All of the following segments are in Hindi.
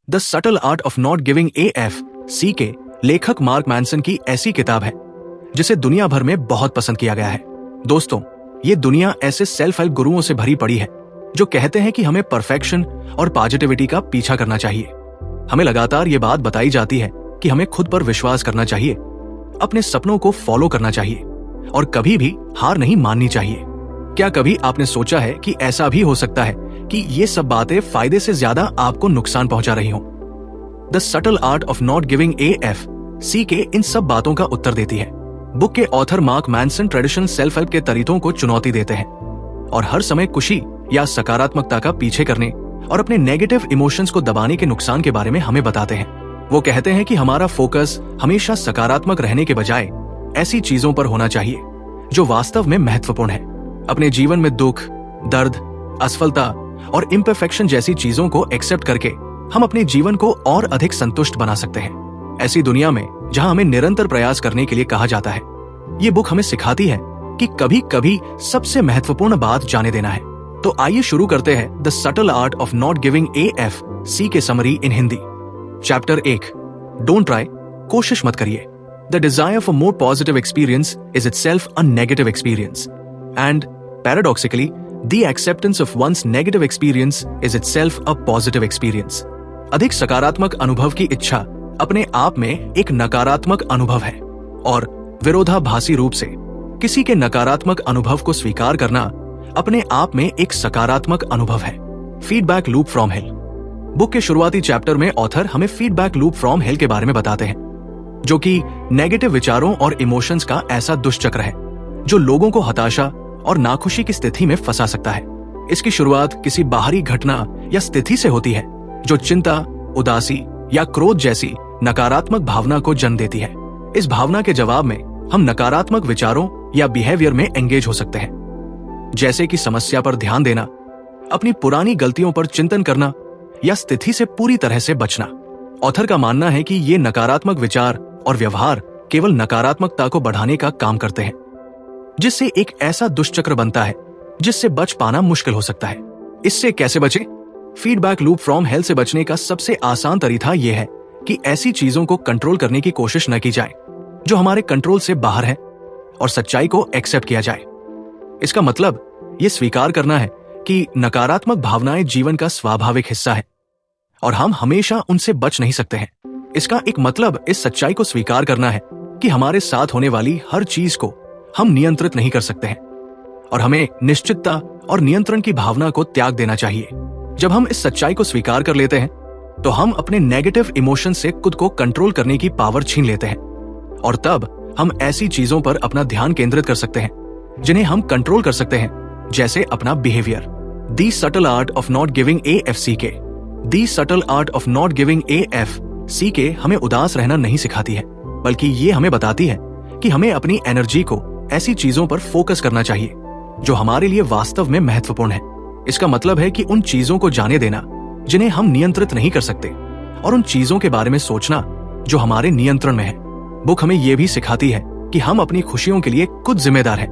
The subtle art of not giving AFC के लेखक मार्क मैनसन की ऐसी किताब है जिसे दुनिया भर में बहुत पसंद किया गया है। दोस्तों, ये दुनिया ऐसे सेल्फ हेल्प गुरुओं से भरी पड़ी है जो कहते हैं कि हमें परफेक्शन और पॉजिटिविटी का पीछा करना चाहिए। हमें लगातार ये बात बताई जाती है कि हमें खुद पर विश्वास करना चाहिए, अपने सपनों को फॉलो करना चाहिए और कभी भी हार नहीं माननी चाहिए। क्या कभी आपने सोचा है कि ऐसा भी हो सकता है कि ये सब बातें फायदे से ज्यादा आपको नुकसान पहुंचा रही हों? The subtle art of not giving AFC के इन सब बातों का उत्तर देती है। बुक के author mark Manson traditional self help के तरीकों को चुनौती देते हैं और हर समय खुशी या सकारात्मकता का पीछे करने और अपने नेगेटिव इमोशंस को दबाने के नुकसान के बारे में हमें बताते हैं। वो कहते हैं कि हमारा फोकस हमेशा सकारात्मक रहने के बजाय ऐसी चीजों पर होना चाहिए जो वास्तव में महत्वपूर्ण है। अपने जीवन में दुख, दर्द, असफलता और इम्परफेक्शन जैसी चीजों को एक्सेप्ट करके हम अपने जीवन को और अधिक संतुष्ट बना सकते हैं। ऐसी दुनिया में जहां हमें निरंतर प्रयास करने के लिए कहा जाता है, ये बुक हमें सिखाती है कि कभी कभी सबसे महत्वपूर्ण बात जाने देना है। तो आइए शुरू करते हैं the subtle art of not giving AFC के summary in Hindi. Chapter 1, don't try, कोशिश मत करिए। The desire for more positive experience is itself a negative experience and paradoxically the acceptance of one's negative experience is itself a positive experience. अधिक सकारात्मक अनुभव की इच्छा अपने आप में एक नकारात्मक अनुभव है और विरोधाभासी रूप से किसी के नकारात्मक अनुभव को स्वीकार करना अपने आप में एक सकारात्मक अनुभव है। Feedback loop from hello. Book के शुरुआती चैप्टर में ऑथर हमें फीडबैक लूप फ्रॉम हेल के बारे में बताते हैं, जो कि नेगेटिव विचारों और इमोशंस का ऐसा दुष्चक्र है जो लोगों को हताशा और नाखुशी की स्थिति में फंसा सकता है। इसकी शुरुआत किसी बाहरी घटना या स्थिति से होती है जो चिंता, उदासी या क्रोध जैसी नकारात्मक भावना को जन्म देती है। इस भावना के जवाब में हम नकारात्मक विचारों या बिहेवियर में एंगेज हो सकते हैं, जैसे कि समस्या पर ध्यान देना, अपनी पुरानी गलतियों पर चिंतन करना या स्थिति से पूरी तरह से बचना। ऑथर का मानना है कि ये नकारात्मक विचार और व्यवहार केवल नकारात्मकता को बढ़ाने का काम करते हैं, जिससे एक ऐसा दुष्चक्र बनता है जिससे बच पाना मुश्किल हो सकता है। इससे कैसे बचें? फीडबैक लूप फ्रॉम हेल से बचने का सबसे आसान तरीका यह है कि ऐसी चीजों को कंट्रोल करने की कोशिश न की जाए जो हमारे कंट्रोल से बाहर है और सच्चाई को एक्सेप्ट किया जाए। इसका मतलब यह स्वीकार करना है कि नकारात्मक भावनाएं जीवन का स्वाभाविक हिस्सा है और हम हमेशा उनसे बच नहीं सकते हैं। इसका एक मतलब इस सच्चाई को स्वीकार करना है कि हमारे साथ होने वाली हर चीज को हम नियंत्रित नहीं कर सकते हैं और हमें निश्चितता और नियंत्रण की भावना को त्याग देना चाहिए। जब हम इस सच्चाई को स्वीकार कर लेते हैं तो हम अपने नेगेटिव इमोशन से खुद को कंट्रोल करने की पावर छीन लेते हैं और तब हम ऐसी चीजों पर अपना ध्यान केंद्रित कर सकते हैं जिन्हें हम कंट्रोल कर सकते हैं, जैसे अपना behaviour. The subtle art of not giving AFC के हमें उदास रहना नहीं सिखाती है, बल्कि ये हमें बताती है कि हमें अपनी एनर्जी को ऐसी चीजों पर फोकस करना चाहिए जो हमारे लिए वास्तव में महत्वपूर्ण है। इसका मतलब है कि उन चीजों को जाने देना जिन्हें हम नियंत्रित नहीं कर सकते और उन चीजों के बारे में सोचना जो हमारे नियंत्रण में है। बुक हमें यह भी सिखाती है कि हम अपनी खुशियों के लिए खुद जिम्मेदार हैं,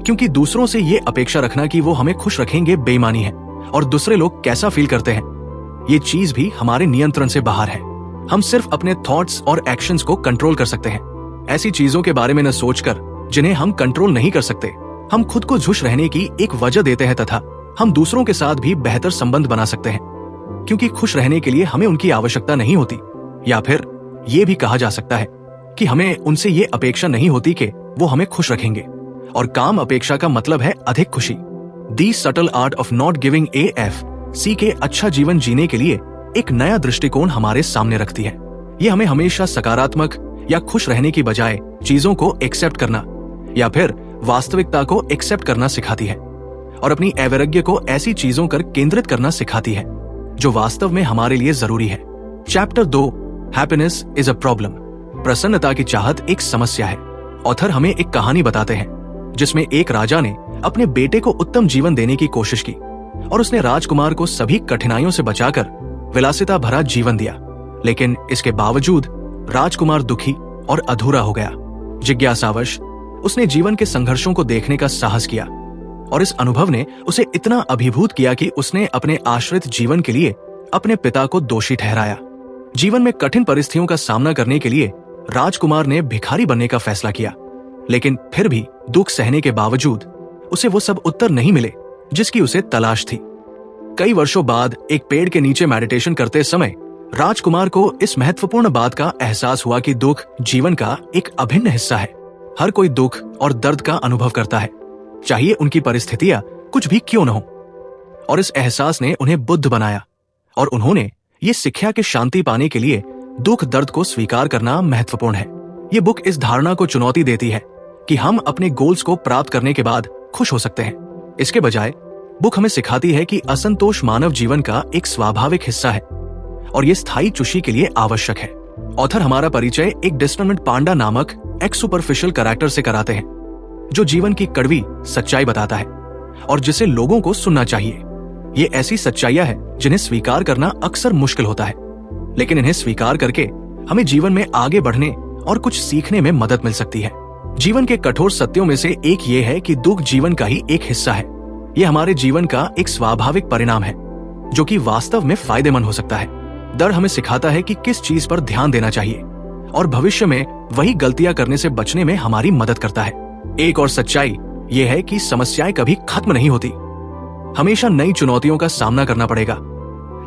क्योंकि दूसरों से ये अपेक्षा रखना कि वो हमें खुश रखेंगे बेईमानी है और दूसरे लोग कैसा फील करते हैं ये चीज भी हमारे नियंत्रण से बाहर है। हम सिर्फ अपने थॉट्स और एक्शंस को कंट्रोल कर सकते हैं। ऐसी चीजों के बारे में न सोचकर जिन्हें हम कंट्रोल नहीं कर सकते, हम खुद को खुश रहने की एक वजह देते हैं तथा हम दूसरों के साथ भी बेहतर संबंध बना सकते हैं, क्योंकि खुश रहने के लिए हमें उनकी आवश्यकता नहीं होती। या फिर ये भी कहा जा सकता है कि हमें उनसे ये अपेक्षा नहीं होती कि वो हमें खुश रखेंगे, और काम अपेक्षा का मतलब है अधिक खुशी। The subtle art of not giving AFC के अच्छा जीवन जीने के लिए एक नया दृष्टिकोण हमारे सामने रखती है। ये हमें हमेशा सकारात्मक या खुश रहने की बजाय चीजों को एक्सेप्ट करना या फिर वास्तविकता को एक्सेप्ट करना सिखाती है और अपनी अवैराग्य को ऐसी चीजों पर केंद्रित करना सिखाती है जो वास्तव में हमारे लिए जरूरी है। Chapter 2, happiness is a problem. प्रसन्नता की चाहत एक समस्या है। ऑथर हमें एक कहानी बताते हैं जिसमें एक राजा ने अपने बेटे को उत्तम जीवन देने की कोशिश की और उसने राजकुमार को सभी कठिनाइयों से बचाकर विलासिता भरा जीवन दिया, लेकिन इसके बावजूद राजकुमार दुखी और अधूरा हो गया। जिज्ञासावश उसने जीवन के संघर्षों को देखने का साहस किया और इस अनुभव ने उसे इतना अभिभूत किया कि उसने अपने आश्रित जीवन के लिए अपने पिता को दोषी ठहराया। जीवन में कठिन परिस्थितियों का सामना करने के लिए राजकुमार ने भिखारी बनने का फैसला किया, लेकिन फिर भी दुख सहने के बावजूद उसे वो सब उत्तर नहीं मिले जिसकी उसे तलाश थी। कई वर्षों बाद एक पेड़ के नीचे मेडिटेशन करते समय राजकुमार को इस महत्वपूर्ण बात का एहसास हुआ कि दुख जीवन का एक अभिन्न हिस्सा है। हर कोई दुख और दर्द का अनुभव करता है, चाहिए उनकी परिस्थितियां कुछ भी क्यों न हो। और इस एहसास ने उन्हें बुद्ध बनाया और उन्होंने ये सीखा कि शांति पाने के लिए दुख दर्द को स्वीकार करना महत्वपूर्ण है। ये बुक इस धारणा को चुनौती देती है कि हम अपने गोल्स को प्राप्त करने के बाद खुश हो सकते हैं। इसके बजाय बुक हमें सिखाती है कि असंतोष मानव जीवन का एक स्वाभाविक हिस्सा है और ये स्थायी खुशी के लिए आवश्यक है। ऑथर हमारा परिचय एक डिस्परमेंट पांडा नामक एक सुपरफिशियल कैरेक्टर से कराते हैं, जो जीवन की कड़वी सच्चाई बताता है और जिसे लोगों को सुनना चाहिए। ये ऐसी सच्चाइयां हैं जिन्हें स्वीकार करना अक्सर मुश्किल होता है, लेकिन इन्हें स्वीकार करके हमें जीवन में आगे बढ़ने और कुछ सीखने में मदद मिल सकती है। जीवन के कठोर सत्यों में से एक ये है कि दुख जीवन का ही एक हिस्सा है। ये हमारे जीवन का एक स्वाभाविक परिणाम है जो कि वास्तव में फायदेमंद हो सकता है। दर्द हमें सिखाता है कि किस चीज पर ध्यान देना चाहिए और भविष्य में वही गलतियां करने से बचने में हमारी मदद करता है। एक और सच्चाई ये है कि समस्याएं कभी खत्म नहीं होती, हमेशा नई चुनौतियों का सामना करना पड़ेगा,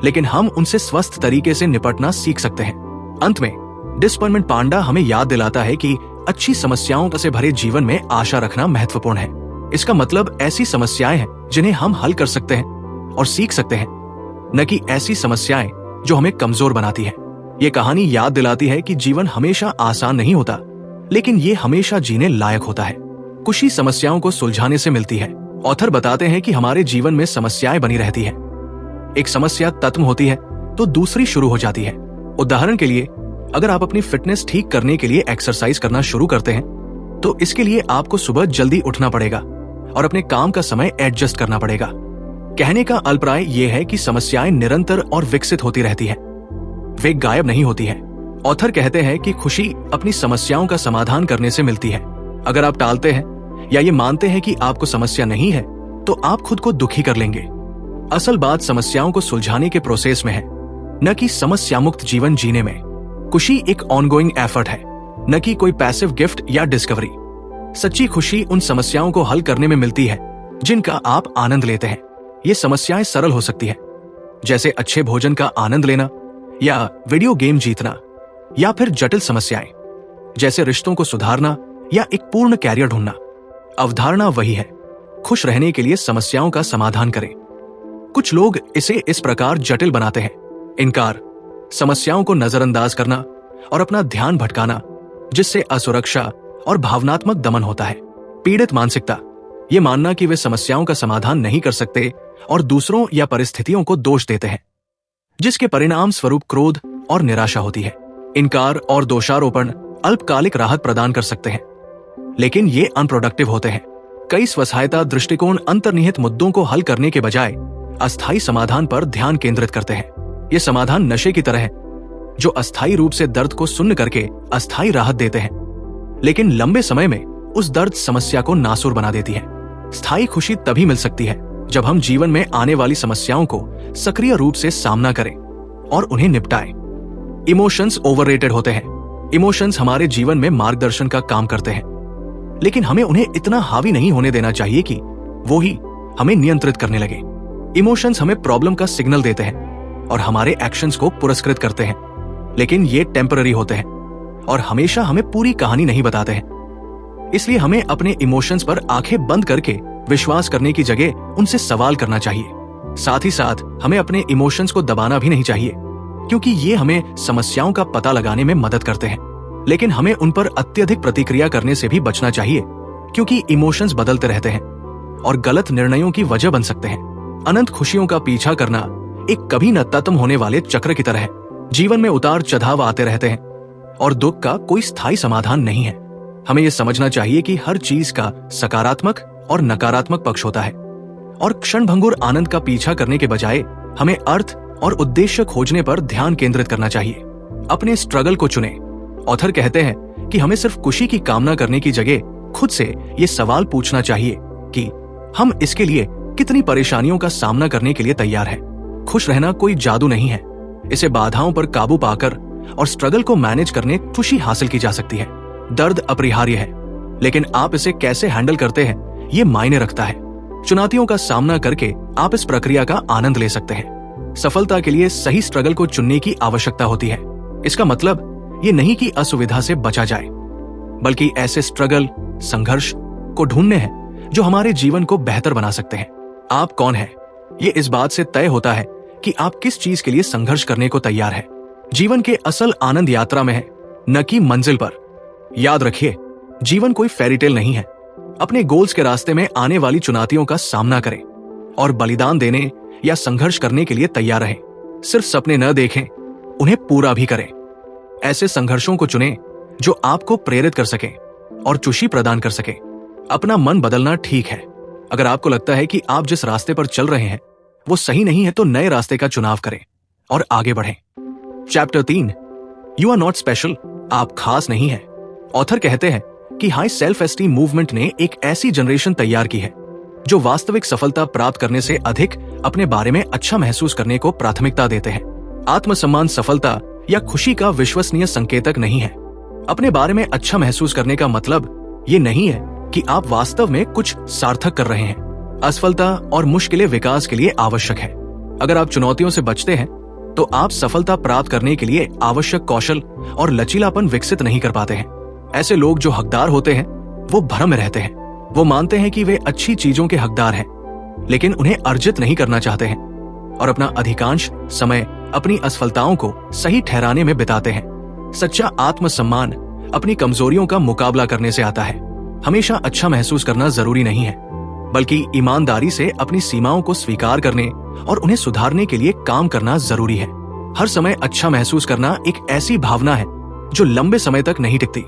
लेकिन हम उनसे स्वस्थ तरीके से निपटना सीख सकते हैं। अंत में डिस्परमेंट पांडा हमें याद दिलाता है कि अच्छी समस्याओं से भरे जीवन में आशा रखना महत्वपूर्ण है। इसका मतलब ऐसी समस्याएं हैं जिन्हें हम हल कर सकते हैं और सीख सकते हैं, न कि ऐसी समस्याएं जो हमें कमजोर बनाती है। ये कहानी याद दिलाती है कि जीवन हमेशा आसान नहीं होता, लेकिन ये हमेशा जीने लायक होता है। खुशी समस्याओं को सुलझाने से मिलती है। ऑथर बताते हैं कि हमारे जीवन में समस्याएं बनी रहती है। एक समस्या खत्म होती है तो दूसरी शुरू हो जाती है। उदाहरण के लिए, अगर आप अपनी फिटनेस ठीक करने के लिए एक्सरसाइज करना शुरू करते हैं तो इसके लिए आपको सुबह जल्दी उठना पड़ेगा और अपने काम का समय एडजस्ट करना पड़ेगा। कहने का अभिप्राय यह है कि समस्याएं निरंतर और विकसित होती रहती है, वे गायब नहीं होती है। ऑथर कहते हैं कि खुशी अपनी समस्याओं का समाधान करने से मिलती है। अगर आप टालते हैं या ये मानते हैं कि आपको समस्या नहीं है तो आप खुद को दुखी कर लेंगे। असल बात समस्याओं को सुलझाने के प्रोसेस में है, न कि समस्या मुक्त जीवन जीने में। खुशी एक ऑनगोइंग एफर्ट है, न कि कोई पैसिव गिफ्ट या डिस्कवरी। सच्ची खुशी उन समस्याओं को हल करने में मिलती है जिनका आप आनंद लेते हैं। ये समस्याएं सरल हो सकती है, जैसे अच्छे भोजन का आनंद लेना या वीडियो गेम जीतना, या फिर जटिल समस्याएं जैसे रिश्तों को सुधारना या एक पूर्ण कैरियर ढूंढना। अवधारणा वही है, खुश रहने के लिए समस्याओं का समाधान करें। कुछ लोग इसे इस प्रकार जटिल बनाते हैं: इनकार, समस्याओं को नजरअंदाज करना और अपना ध्यान भटकाना, जिससे असुरक्षा और भावनात्मक दमन होता है। पीड़ित मानसिकता, ये मानना कि वे समस्याओं का समाधान नहीं कर सकते और दूसरों या परिस्थितियों को दोष देते हैं, जिसके परिणाम स्वरूप क्रोध और निराशा होती है। इनकार और दोषारोपण अल्पकालिक राहत प्रदान कर सकते हैं, लेकिन ये अनप्रोडक्टिव होते हैं। कई स्वसहायता दृष्टिकोण अंतर्निहित मुद्दों को हल करने के बजाय अस्थायी समाधान पर ध्यान केंद्रित करते हैं। ये समाधान नशे की तरह है, जो अस्थायी रूप से दर्द को सुन्न करके अस्थायी राहत देते हैं, लेकिन लंबे समय में उस दर्द समस्या को नासूर बना देती है। स्थायी खुशी तभी मिल सकती है जब हम जीवन में आने वाली समस्याओं को सक्रिय रूप से सामना करें और उन्हें निपटाएं। इमोशंस ओवररेटेड होते हैं। इमोशंस हमारे जीवन में मार्गदर्शन का काम करते हैं, लेकिन हमें उन्हें इतना हावी नहीं होने देना चाहिए कि वो ही हमें नियंत्रित करने लगे। इमोशंस हमें प्रॉब्लम का सिग्नल देते हैं और हमारे एक्शंस को पुरस्कृत करते हैं, लेकिन ये टेम्पररी होते हैं और हमेशा हमें पूरी कहानी नहीं बताते हैं। इसलिए हमें अपने इमोशंस पर आंखें बंद करके विश्वास करने की जगह उनसे सवाल करना चाहिए। साथ ही साथ हमें अपने इमोशंस को दबाना भी नहीं चाहिए, क्योंकि ये हमें समस्याओं का पता लगाने में मदद करते हैं, लेकिन हमें उन पर अत्यधिक प्रतिक्रिया करने से भी बचना चाहिए, क्योंकि इमोशंस बदलते रहते हैं और गलत निर्णयों की वजह बन सकते हैं। अनंत खुशियों का पीछा करना एक कभी न खत्म होने वाले चक्र की तरह है। जीवन में उतार चढ़ाव आते रहते हैं और दुख का कोई स्थायी समाधान नहीं है। हमें यह समझना चाहिए कि हर चीज का सकारात्मक और नकारात्मक पक्ष होता है और क्षणभंगुर आनंद का पीछा करने के बजाय हमें अर्थ और उद्देश्य खोजने पर ध्यान केंद्रित करना चाहिए। अपने स्ट्रगल को चुनें। ऑथर कहते हैं कि हमें सिर्फ खुशी की कामना करने की जगह खुद से ये सवाल पूछना चाहिए कि हम इसके लिए कितनी परेशानियों का सामना करने के लिए तैयार हैं। खुश रहना कोई जादू नहीं है। इसे बाधाओं पर काबू पाकर और स्ट्रगल को मैनेज करने खुशी हासिल की जा सकती है। दर्द अपरिहार्य है, लेकिन आप इसे कैसे हैंडल करते हैं ये मायने रखता है। चुनौतियों का सामना करके आप इस प्रक्रिया का आनंद ले सकते हैं। सफलता के लिए सही स्ट्रगल को चुनने की आवश्यकता होती है। इसका मतलब ये नहीं कि असुविधा से बचा जाए, बल्कि ऐसे स्ट्रगल, संघर्ष को ढूंढने हैं जो हमारे जीवन को बेहतर बना सकते हैं। आप कौन हैं, ये इस बात से तय होता है कि आप किस चीज के लिए संघर्ष करने को तैयार हैं। जीवन के असल आनंद यात्रा में है, न कि मंजिल पर। याद रखिए, जीवन कोई फेरीटेल नहीं है। अपने गोल्स के रास्ते में आने वाली चुनौतियों का सामना करें और बलिदान देने या संघर्ष करने के लिए तैयार रहें। सिर्फ सपने न देखें, उन्हें पूरा भी करें। ऐसे संघर्षों को चुनें जो आपको प्रेरित कर सकें और खुशी प्रदान कर सकें। अपना मन बदलना ठीक है। अगर आपको लगता है कि आप जिस रास्ते पर चल रहे हैं वो सही नहीं है, तो नए रास्ते का चुनाव करें और आगे बढ़ें। Chapter 3, you are not special, आप खास नहीं हैं। ऑथर कहते हैं कि हाई सेल्फ एस्टीम मूवमेंट ने एक ऐसी जनरेशन तैयार की है जो वास्तविक सफलता प्राप्त करने से अधिक अपने बारे में अच्छा महसूस करने को प्राथमिकता देते हैं। आत्मसम्मान सफलता या खुशी का विश्वसनीय संकेतक नहीं है। अपने बारे में अच्छा महसूस करने का मतलब ये नहीं है कि आप वास्तव में कुछ सार्थक कर रहे हैं। असफलता और मुश्किलें विकास के लिए आवश्यक है। अगर आप चुनौतियों से बचते हैं तो आप सफलता प्राप्त करने के लिए आवश्यक कौशल और लचीलापन विकसित नहीं कर पाते हैं। ऐसे लोग जो हकदार होते हैं वो भ्रम में रहते हैं। वो मानते हैं कि वे अच्छी चीजों के हकदार हैं, लेकिन उन्हें अर्जित नहीं करना चाहते हैं और अपना अधिकांश समय अपनी असफलताओं को सही ठहराने में बिताते हैं। सच्चा आत्मसम्मान अपनी कमजोरियों का मुकाबला करने से आता है। हमेशा अच्छा महसूस करना जरूरी नहीं है, बल्कि ईमानदारी से अपनी सीमाओं को स्वीकार करने और उन्हें सुधारने के लिए काम करना जरूरी है। हर समय अच्छा महसूस करना एक ऐसी भावना है जो लंबे समय तक नहीं टिकती।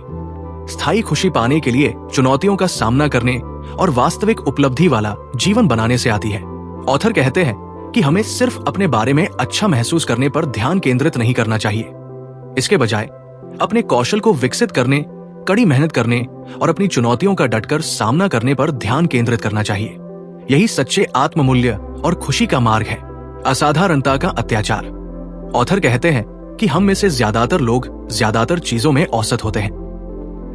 स्थायी खुशी पाने के लिए चुनौतियों का सामना करने और वास्तविक उपलब्धि वाला जीवन बनाने से आती है। ऑथर कहते हैं कि हमें सिर्फ अपने बारे में अच्छा महसूस करने पर ध्यान केंद्रित नहीं करना चाहिए। इसके बजाय अपने कौशल को विकसित करने, कड़ी मेहनत करने और अपनी चुनौतियों का डटकर सामना करने पर ध्यान केंद्रित करना चाहिए। यही सच्चे आत्ममूल्य और खुशी का मार्ग है। असाधारणता का अत्याचार। ऑथर कहते हैं कि हम में से ज्यादातर लोग ज्यादातर चीजों में औसत होते हैं,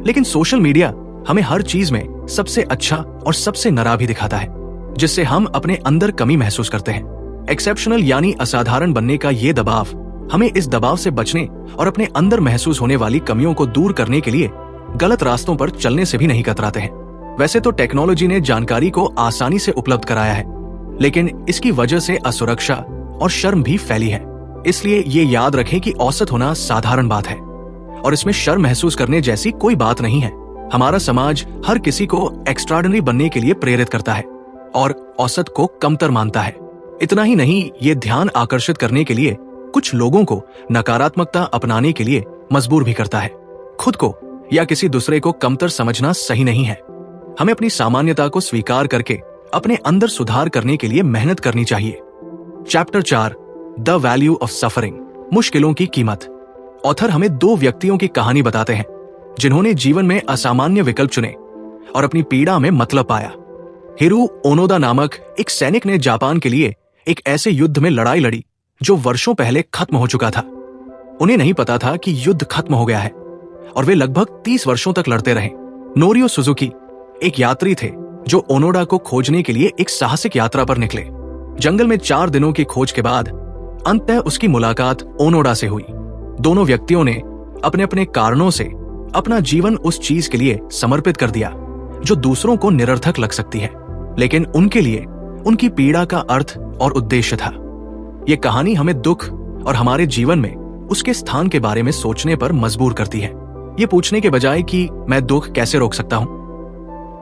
लेकिन सोशल मीडिया हमें हर चीज में सबसे अच्छा और सबसे नरा भी दिखाता है, जिससे हम अपने अंदर कमी महसूस करते हैं। एक्सेप्शनल यानी असाधारण बनने का ये दबाव हमें इस दबाव से बचने और अपने अंदर महसूस होने वाली कमियों को दूर करने के लिए गलत रास्तों पर चलने से भी नहीं कतराते हैं। वैसे तो टेक्नोलॉजी ने जानकारी को आसानी से उपलब्ध कराया है, लेकिन इसकी वजह से असुरक्षा और शर्म भी फैली है। इसलिए ये याद रखें कि औसत होना साधारण बात है और इसमें शर्म महसूस करने जैसी कोई बात नहीं है। हमारा समाज हर किसी को एक्स्ट्राऑर्डिनरी बनने के लिए प्रेरित करता है और औसत को कमतर मानता है। इतना ही नहीं, ये ध्यान आकर्षित करने के लिए कुछ लोगों को नकारात्मकता अपनाने के लिए मजबूर भी करता है। खुद को या किसी दूसरे को कमतर समझना सही नहीं है। हमें अपनी सामान्यता को स्वीकार करके अपने अंदर सुधार करने के लिए मेहनत करनी चाहिए। Chapter 4, the value of suffering, मुश्किलों की कीमत। ऑथर हमें 2 व्यक्तियों की कहानी बताते हैं जिन्होंने जीवन में असामान्य विकल्प चुने और अपनी पीड़ा में मतलब पाया। हिरू ओनोदा नामक एक सैनिक ने जापान के लिए एक ऐसे युद्ध में लड़ाई लड़ी जो वर्षों पहले खत्म हो चुका था। उन्हें नहीं पता था कि युद्ध खत्म हो गया है और वे लगभग 30 वर्षों तक लड़ते रहे। नोरियो सुजुकी एक यात्री थे जो ओनोडा को खोजने के लिए एक साहसिक यात्रा पर निकले। जंगल में 4 दिनों की खोज के बाद अंततः उसकी मुलाकात ओनोडा से हुई। दोनों व्यक्तियों ने अपने अपने कारणों से अपना जीवन उस चीज के लिए समर्पित कर दिया जो दूसरों को निरर्थक लग सकती है, लेकिन उनके लिए उनकी पीड़ा का अर्थ और उद्देश्य था। ये कहानी हमें दुख और हमारे जीवन में उसके स्थान के बारे में सोचने पर मजबूर करती है। ये पूछने के बजाय कि मैं दुख कैसे रोक सकता हूं,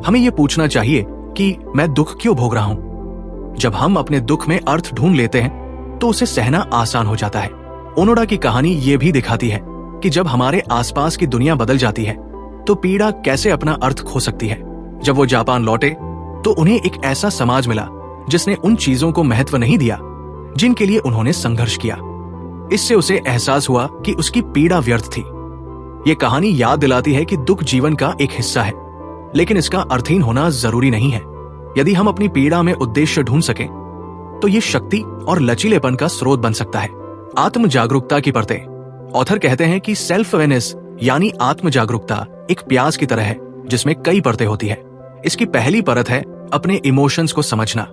हमें ये पूछना चाहिए कि मैं दुख क्यों भोग रहा हूं। जब हम अपने दुख में अर्थ ढूंढ लेते हैं तो उसे सहना आसान हो जाता है। ओनोडा की कहानी ये भी दिखाती है कि जब हमारे आसपास की दुनिया बदल जाती है तो पीड़ा कैसे अपना अर्थ खो सकती है। जब वो जापान लौटे तो उन्हें एक ऐसा समाज मिला जिसने उन चीजों को महत्व नहीं दिया जिनके लिए उन्होंने संघर्ष किया। इससे उसे एहसास हुआ कि उसकी पीड़ा व्यर्थ थी। ये कहानी याद दिलाती है कि दुख जीवन का एक हिस्सा है, लेकिन इसका अर्थहीन होना जरूरी नहीं है। यदि हम अपनी पीड़ा में उद्देश्य ढूंढ सकें तो ये शक्ति और लचीलेपन का स्रोत बन सकता है। आत्म जागरूकता की परतें। ऑथर कहते हैं कि सेल्फ अवेयरनेस यानी आत्म जागरूकता एक प्याज की तरह है जिसमें कई परतें होती है। इसकी पहली परत है अपने इमोशंस को समझना।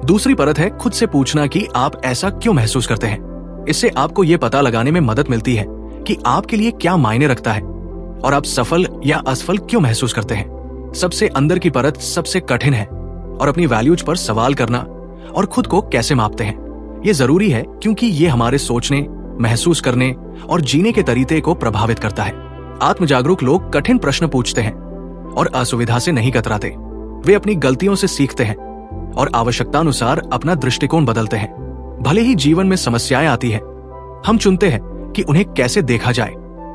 दूसरी परत है खुद से पूछना कि आप ऐसा क्यों महसूस करते हैं। इससे आपको ये पता लगाने में मदद मिलती है कि आपके लिए क्या मायने रखता है और आप सफल या असफल क्यों महसूस करते हैं। सबसे अंदर की परत सबसे कठिन है और अपनी वैल्यूज पर सवाल करना और खुद को कैसे मापते हैं। ये जरूरी है क्योंकि ये हमारे सोचने, महसूस करने और जीने के तरीके को प्रभावित करता है। आत्मजागरूक लोग कठिन प्रश्न पूछते हैं और असुविधा से नहीं कतराते। वे अपनी गलतियों से सीखते हैं और आवश्यकतानुसार अपना दृष्टिकोण बदलते हैं। भले ही जीवन में समस्याएं आती है, हम चुनते हैं कि उन्हें कैसे देखा जाए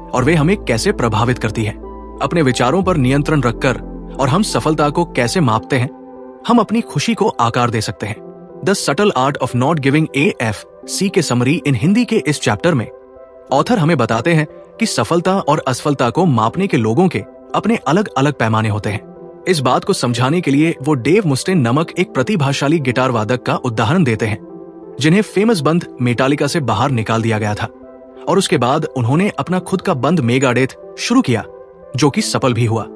और वे हमें कैसे प्रभावित करती है। अपने विचारों पर नियंत्रण रखकर और हम सफलता को कैसे मापते हैं, हम अपनी खुशी को आकार दे सकते हैं। The subtle art of not giving AF के समरी इन हिंदी के इस चैप्टर में ऑथर हमें बताते हैं कि सफलता और असफलता को मापने के लोगों के अपने अलग अलग पैमाने होते हैं। इस बात को समझाने के लिए वो डेव मुस्टेन नामक एक प्रतिभाशाली गिटार वादक का उदाहरण देते हैं जिन्हें फेमस बंद मेटालिका से बाहर निकाल दिया गया था और उसके बाद उन्होंने अपना खुद का बंद मेगाडेथ शुरू किया जो कि सफल भी हुआ।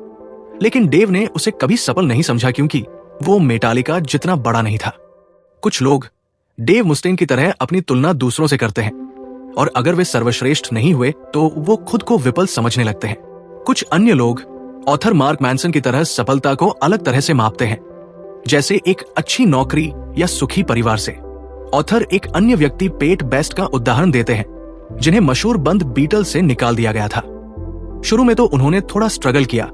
लेकिन डेव ने उसे कभी सफल नहीं समझा क्योंकि वो मेटालिका जितना बड़ा नहीं था। कुछ लोग डेव मुस्टेन की तरह अपनी तुलना दूसरों से करते हैं और अगर वे सर्वश्रेष्ठ नहीं हुए तो वो खुद को विफल समझने लगते हैं। कुछ अन्य लोग ऑथर मार्क मैनसन की तरह सफलता को अलग तरह से मापते हैं, जैसे एक अच्छी नौकरी या सुखी परिवार से। ऑथर एक अन्य व्यक्ति पेट बेस्ट का उदाहरण देते हैं जिन्हें मशहूर बंद बीटल से निकाल दिया गया था। शुरू में तो उन्होंने थोड़ा स्ट्रगल किया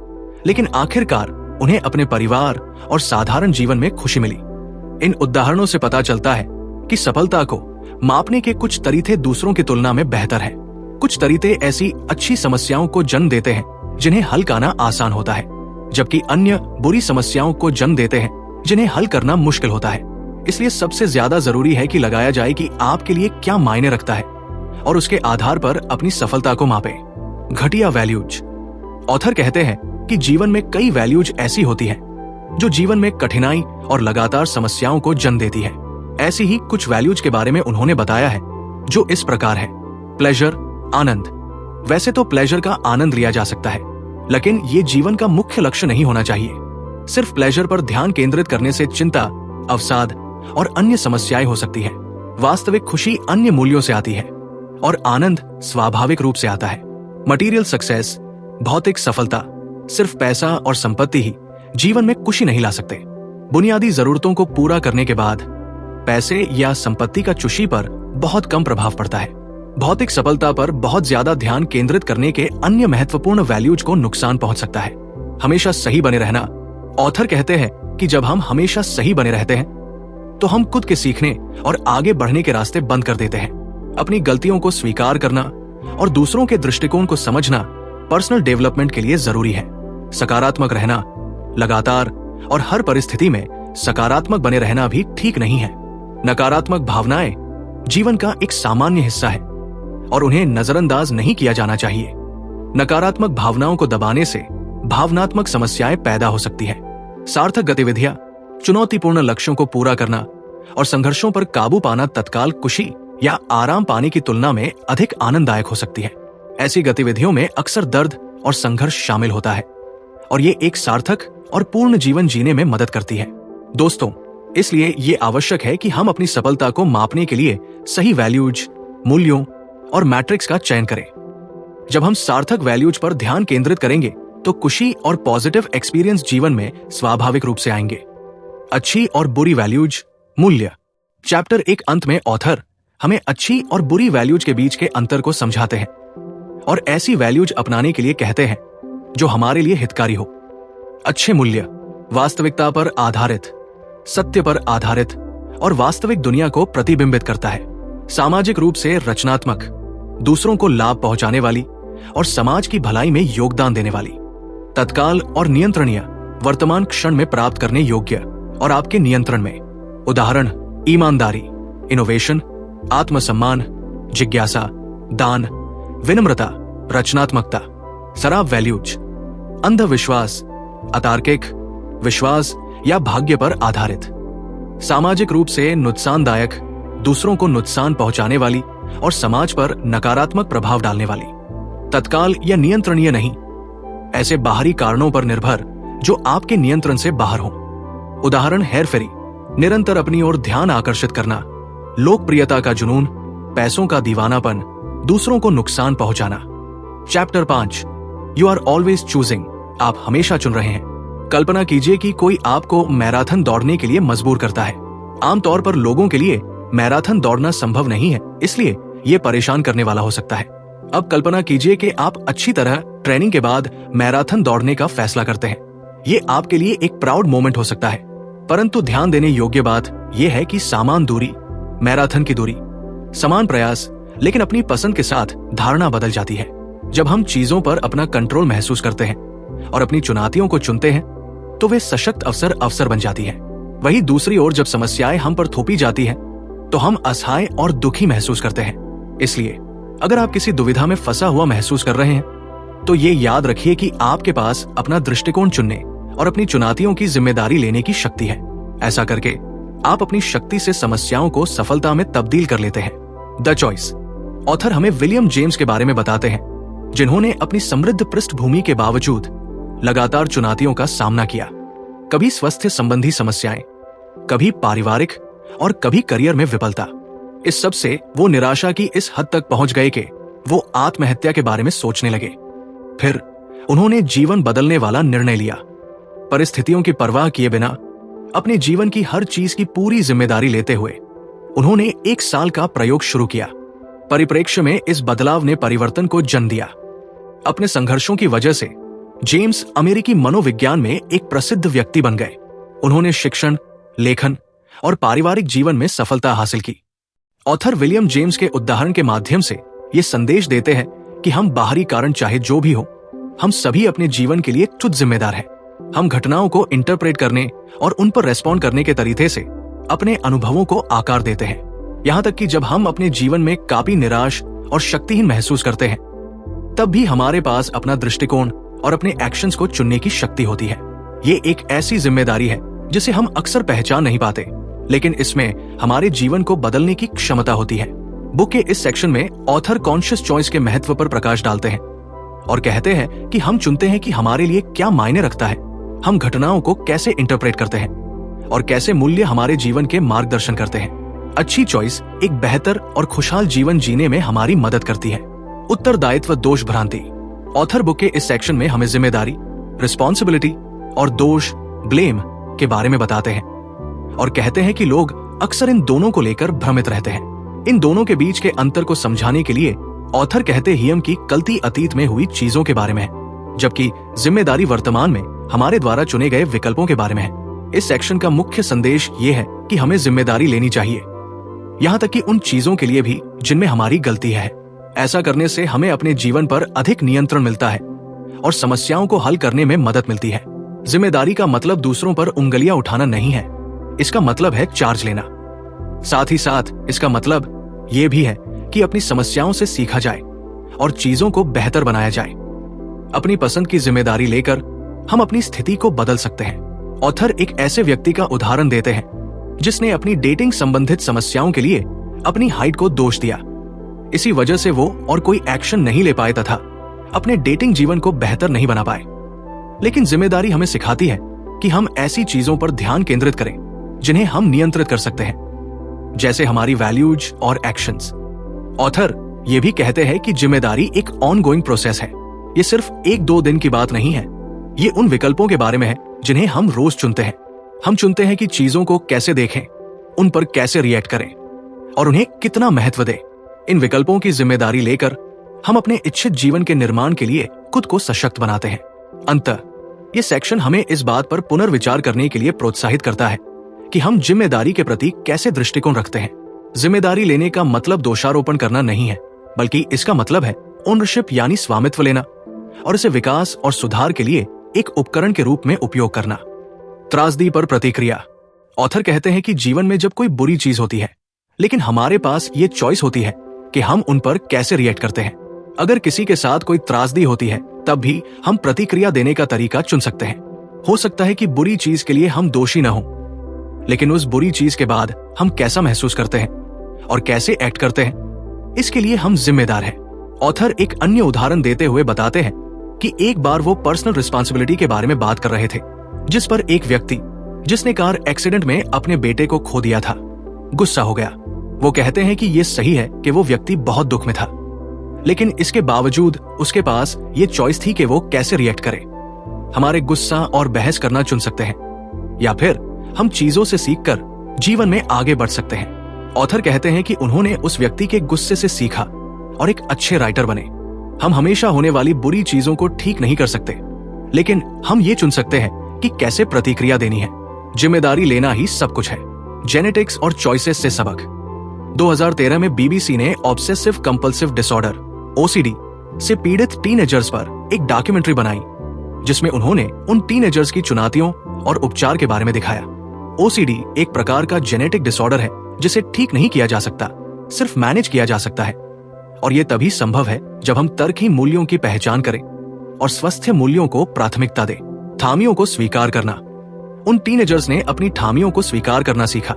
लेकिन आखिरकार उन्हें अपने परिवार और साधारण जीवन में खुशी मिली। इन उदाहरणों से पता चलता है कि सफलता को मापने के कुछ तरीके दूसरों की तुलना में बेहतर हैं। कुछ तरीके ऐसी अच्छी समस्याओं को जन्म देते हैं जिन्हें हल करना आसान होता है, जबकि अन्य बुरी समस्याओं को जन्म देते हैं जिन्हें हल करना मुश्किल होता है। इसलिए सबसे ज्यादा जरूरी है कि लगाया जाए कि आपके लिए क्या मायने रखता है और उसके आधार पर अपनी सफलता को मापे। घटिया वैल्यूज। ऑथर कहते हैं कि जीवन में कई वैल्यूज ऐसी होती हैं जो जीवन में कठिनाई और लगातार समस्याओं को जन्म देती है। ऐसी ही कुछ वैल्यूज के बारे में उन्होंने बताया है जो इस प्रकार है। प्लेजर, आनंद। वैसे तो प्लेजर का आनंद लिया जा सकता है लेकिन ये जीवन का मुख्य लक्ष्य नहीं होना चाहिए। सिर्फ प्लेजर पर ध्यान केंद्रित करने से चिंता, अवसाद और अन्य समस्याएं हो सकती है। वास्तविक खुशी अन्य मूल्यों से आती है और आनंद स्वाभाविक रूप से आता है। मटेरियल सक्सेस, भौतिक सफलता, सिर्फ पैसा और संपत्ति ही जीवन में खुशी नहीं ला सकते। बुनियादी जरूरतों को पूरा करने के बाद पैसे या संपत्ति का खुशी पर बहुत कम प्रभाव पड़ता है। भौतिक सफलता पर बहुत ज्यादा ध्यान केंद्रित करने के अन्य महत्वपूर्ण वैल्यूज को नुकसान पहुंच सकता है। हमेशा सही बने रहना। ऑथर कहते हैं कि जब हम हमेशा सही बने रहते हैं तो हम खुद के सीखने और आगे बढ़ने के रास्ते बंद कर देते हैं। अपनी गलतियों को स्वीकार करना और दूसरों के दृष्टिकोण को समझना पर्सनल डेवलपमेंट के लिए जरूरी है। सकारात्मक रहना, लगातार और हर परिस्थिति में सकारात्मक बने रहना भी ठीक नहीं है। नकारात्मक भावनाएं जीवन का एक सामान्य हिस्सा है और उन्हें नजरअंदाज नहीं किया जाना चाहिए। नकारात्मक भावनाओं को दबाने से भावनात्मक समस्याएं पैदा हो सकती है। सार्थक गतिविधियां, चुनौतीपूर्ण लक्ष्यों को पूरा करना और संघर्षों पर काबू पाना तत्काल खुशी या आराम पाने की तुलना में अधिक आनंददायक हो सकती है। ऐसी गतिविधियों में अक्सर दर्द और संघर्ष शामिल होता है और ये एक सार्थक और पूर्ण जीवन जीने में मदद करती है। दोस्तों, इसलिए ये आवश्यक है कि हम अपनी सफलता को मापने के लिए सही वैल्यूज, मूल्यों और मैट्रिक्स का चयन करें। जब हम सार्थक वैल्यूज पर ध्यान केंद्रित करेंगे तो खुशी और पॉजिटिव एक्सपीरियंस जीवन में स्वाभाविक रूप से आएंगे। अच्छी और बुरी वैल्यूज, मूल्य। चैप्टर 1 अंत में ऑथर हमें अच्छी और बुरी वैल्यूज के बीच के अंतर को समझाते हैं और ऐसी वैल्यूज अपनाने के लिए कहते हैं जो हमारे लिए हितकारी हो। अच्छे मूल्य वास्तविकता पर आधारित, सत्य पर आधारित और वास्तविक दुनिया को प्रतिबिंबित करता है। सामाजिक रूप से रचनात्मक, दूसरों को लाभ पहुंचाने वाली और समाज की भलाई में योगदान देने वाली। तत्काल और नियंत्रणीय, वर्तमान क्षण में प्राप्त करने योग्य और आपके नियंत्रण में। उदाहरण, ईमानदारी, इनोवेशन, आत्मसम्मान, जिज्ञासा, दान, विनम्रता, रचनात्मकता। शराब वैल्यूज, अंधविश्वास, अतार्किक, विश्वास या भाग्य पर आधारित। सामाजिक रूप से नुकसानदायक, दूसरों को नुकसान पहुंचाने वाली और समाज पर नकारात्मक प्रभाव डालने वाली, तत्काल या नियंत्रणीय नहीं, ऐसे बाहरी कारणों पर निर्भर जो आपके नियंत्रण से बाहर हो। उदाहरण हेरफेरी, निरंतर अपनी ओर ध्यान आकर्षित करना, लोकप्रियता का जुनून, पैसों का दीवानापन, दूसरों को नुकसान पहुंचाना। Chapter 5, you are always choosing, आप हमेशा चुन रहे हैं। कल्पना कीजिए कि कोई आपको मैराथन दौड़ने के लिए मजबूर करता है। आमतौर पर लोगों के लिए मैराथन दौड़ना संभव नहीं है, इसलिए यह परेशान करने वाला हो सकता है। अब कल्पना कीजिए कि आप अच्छी तरह ट्रेनिंग के बाद मैराथन दौड़ने का फैसला करते हैं। ये आपके लिए एक प्राउड मोमेंट हो सकता है, परंतु ध्यान देने योग्य बात यह है कि समान दूरी, मैराथन की दूरी, समान प्रयास, लेकिन अपनी पसंद के साथ धारणा बदल जाती है। जब हम चीजों पर अपना कंट्रोल महसूस करते हैं और अपनी चुनौतियों को चुनते हैं तो वे सशक्त अवसर बन जाती है। वहीं दूसरी ओर जब समस्याएं हम पर थोपी जाती हैं तो हम असहाय और दुखी महसूस करते हैं। इसलिए अगर आप किसी दुविधा में फंसा हुआ महसूस कर रहे हैं तो ये याद रखिए कि आपके पास अपना दृष्टिकोण चुनने और अपनी चुनौतियों की जिम्मेदारी लेने की शक्ति है। ऐसा करके आप अपनी शक्ति से समस्याओं को सफलता में तब्दील कर लेते हैं। द चॉइस, ऑथर हमें विलियम जेम्स के बारे में बताते हैं, जिन्होंने अपनी समृद्ध पृष्ठभूमि के बावजूद लगातार चुनौतियों का सामना किया। कभी स्वास्थ्य संबंधी समस्याएं, कभी पारिवारिक और कभी करियर में विफलता। इस सब से वो निराशा की इस हद तक पहुंच गए कि वो आत्महत्या के बारे में सोचने लगे। फिर उन्होंने जीवन बदलने वाला निर्णय लिया। परिस्थितियों की परवाह किए बिना अपने जीवन की हर चीज की पूरी जिम्मेदारी लेते हुए उन्होंने 1 साल का प्रयोग शुरू किया। परिप्रेक्ष्य में इस बदलाव ने परिवर्तन को जन्म दिया। अपने संघर्षों की वजह से जेम्स अमेरिकी मनोविज्ञान में एक प्रसिद्ध व्यक्ति बन गए। उन्होंने शिक्षण, लेखन और पारिवारिक जीवन में सफलता हासिल की। ऑथर विलियम जेम्स के उदाहरण के माध्यम से ये संदेश देते हैं कि हम बाहरी कारण चाहे जो भी हो, हम सभी अपने जीवन के लिए खुद जिम्मेदार हैं। हम घटनाओं को इंटरप्रेट करने और उन पर रेस्पॉन्ड करने के तरीके से अपने अनुभवों को आकार देते हैं। यहाँ तक कि जब हम अपने जीवन में काफी निराश और शक्तिहीन महसूस करते हैं, तब भी हमारे पास अपना दृष्टिकोण और अपने एक्शंस को चुनने की शक्ति होती है। ये एक ऐसी जिम्मेदारी है जिसे हम अक्सर पहचान नहीं पाते, लेकिन इसमें हमारे जीवन को बदलने की क्षमता होती है। बुक के इस सेक्शन में ऑथर कॉन्शियस चॉइस के महत्व पर प्रकाश डालते हैं और कहते हैं कि हम चुनते हैं कि हमारे लिए क्या मायने रखता है, हम घटनाओं को कैसे इंटरप्रेट करते हैं और कैसे मूल्य हमारे जीवन के मार्गदर्शन करते हैं। अच्छी चॉइस एक बेहतर और खुशहाल जीवन जीने में हमारी मदद करती है। उत्तरदायित्व, दोष, भ्रांति। ऑथर बुक के इस सेक्शन में हमें जिम्मेदारी, रिस्पॉन्सिबिलिटी और दोष, ब्लेम के बारे में बताते हैं और कहते हैं कि लोग अक्सर इन दोनों को लेकर भ्रमित रहते हैं। इन दोनों के बीच के अंतर को समझाने के लिए ऑथर कहते हियम की गलती अतीत में हुई चीजों के बारे में है, जबकि जिम्मेदारी वर्तमान में हमारे द्वारा चुने गए विकल्पों के बारे में है। इस सेक्शन का मुख्य संदेश ये है कि हमें जिम्मेदारी लेनी चाहिए, यहाँ तक कि उन चीजों के लिए भी जिनमें हमारी गलती है। ऐसा करने से हमें अपने जीवन पर अधिक नियंत्रण मिलता है और समस्याओं को हल करने में मदद मिलती है। जिम्मेदारी का मतलब दूसरों पर उंगलियां उठाना नहीं है, इसका मतलब है चार्ज लेना। साथ ही साथ इसका मतलब ये भी है कि अपनी समस्याओं से सीखा जाए और चीजों को बेहतर बनाया जाए। अपनी पसंद की जिम्मेदारी लेकर हम अपनी स्थिति को बदल सकते हैं। ऑथर एक ऐसे व्यक्ति का उदाहरण देते हैं जिसने अपनी डेटिंग संबंधित समस्याओं के लिए अपनी हाइट को दोष दिया। इसी वजह से वो और कोई एक्शन नहीं ले पाए तथा अपने डेटिंग जीवन को बेहतर नहीं बना पाए। लेकिन जिम्मेदारी हमें सिखाती है कि हम ऐसी चीजों पर ध्यान केंद्रित करें जिन्हें हम नियंत्रित कर सकते हैं, जैसे हमारी वैल्यूज और एक्शंस। ऑथर ये भी कहते हैं कि जिम्मेदारी एक ऑनगोइंग प्रोसेस है। ये सिर्फ 1-2 दिन की बात नहीं है। ये उन विकल्पों के बारे में है जिन्हें हम रोज चुनते हैं। हम चुनते हैं कि चीजों को कैसे देखें, उन पर कैसे रिएक्ट करें और उन्हें कितना महत्व दें। इन विकल्पों की जिम्मेदारी लेकर हम अपने इच्छित जीवन के निर्माण के लिए खुद को सशक्त बनाते हैं। अंततः ये सेक्शन हमें इस बात पर पुनर्विचार करने के लिए प्रोत्साहित करता है कि हम जिम्मेदारी के प्रति कैसे दृष्टिकोण रखते हैं। जिम्मेदारी लेने का मतलब दोषारोपण करना नहीं है, बल्कि इसका मतलब है ओनरशिप यानी स्वामित्व लेना और इसे विकास और सुधार के लिए एक उपकरण के रूप में उपयोग करना। त्रासदी पर प्रतिक्रिया। ऑथर कहते हैं कि जीवन में जब कोई बुरी चीज होती है, लेकिन हमारे पास ये चॉइस होती है कि हम उन पर कैसे रिएक्ट करते हैं। अगर किसी के साथ कोई त्रासदी होती है, तब भी हम प्रतिक्रिया देने का तरीका चुन सकते हैं। हो सकता है कि बुरी चीज के लिए हम दोषी न हों, लेकिन उस बुरी चीज के बाद हम कैसा महसूस करते हैं और कैसे एक्ट करते हैं, इसके लिए हम जिम्मेदार हैं। ऑथर एक अन्य उदाहरण देते हुए बताते हैं कि एक बार वो पर्सनल रिस्पॉन्सिबिलिटी के बारे में बात कर रहे थे, जिस पर एक व्यक्ति जिसने कार एक्सीडेंट में अपने बेटे को खो दिया था गुस्सा हो गया। वो कहते हैं कि ये सही है कि वो व्यक्ति बहुत दुख में था, लेकिन इसके बावजूद उसके पास ये चॉइस थी कि वो कैसे रिएक्ट करे। हमारे गुस्सा और बहस करना चुन सकते हैं, या फिर हम चीजों से सीखकर जीवन में आगे बढ़ सकते हैं। ऑथर कहते हैं कि उन्होंने उस व्यक्ति के गुस्से से सीखा और एक अच्छे राइटर बने। हम हमेशा होने वाली बुरी चीजों को ठीक नहीं कर सकते, लेकिन हम ये चुन सकते हैं कि कैसे प्रतिक्रिया देनी है। जिम्मेदारी लेना ही सब कुछ है। जेनेटिक्स और चॉइसेस से सबक। 2013 में बीबीसी ने ऑब्सेसिव कंपल्सिव डिसऑर्डर OCD से पीड़ित टीनेजर्स पर एक डॉक्यूमेंट्री बनाई, जिसमें उन्होंने उन टीनेजर्स की चुनौतियों और उपचार के बारे में दिखाया। OCD एक प्रकार का जेनेटिक डिसऑर्डर है जिसे ठीक नहीं किया जा सकता, सिर्फ मैनेज किया जा सकता है। और यह तभी संभव है जब हम तर्कहीन मूल्यों की पहचान करें और स्वस्थ मूल्यों को प्राथमिकता दें। खामियों को स्वीकार करना। उन टीनेजर्स ने अपनी खामियों को स्वीकार करना सीखा,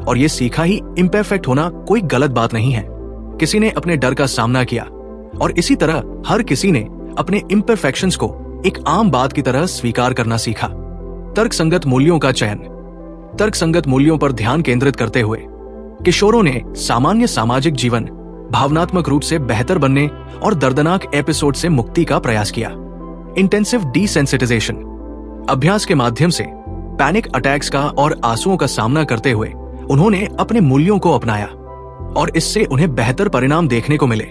और ये सीखा ही इम्परफेक्ट होना कोई गलत बात नहीं है। किसी ने अपने डर का सामना किया, और इसी तरह हर किसी ने अपने इम्परफेक्शंस को एक आम बात की तरह स्वीकार करना सीखा। तर्कसंगत मूल्यों का चयन। तर्कसंगत मूल्यों पर ध्यान केंद्रित करते हुए किशोरों ने सामान्य सामाजिक जीवन, भावनात्मक रूप से बेहतर बनने और दर्दनाक एपिसोड से मुक्ति का प्रयास किया। Intensive desensitisation. अभ्यास के माध्यम से पैनिक अटैक्स का और आंसुओं का सामना करते हुए उन्होंने अपने मूल्यों को अपनाया, और इससे उन्हें बेहतर परिणाम देखने को मिले।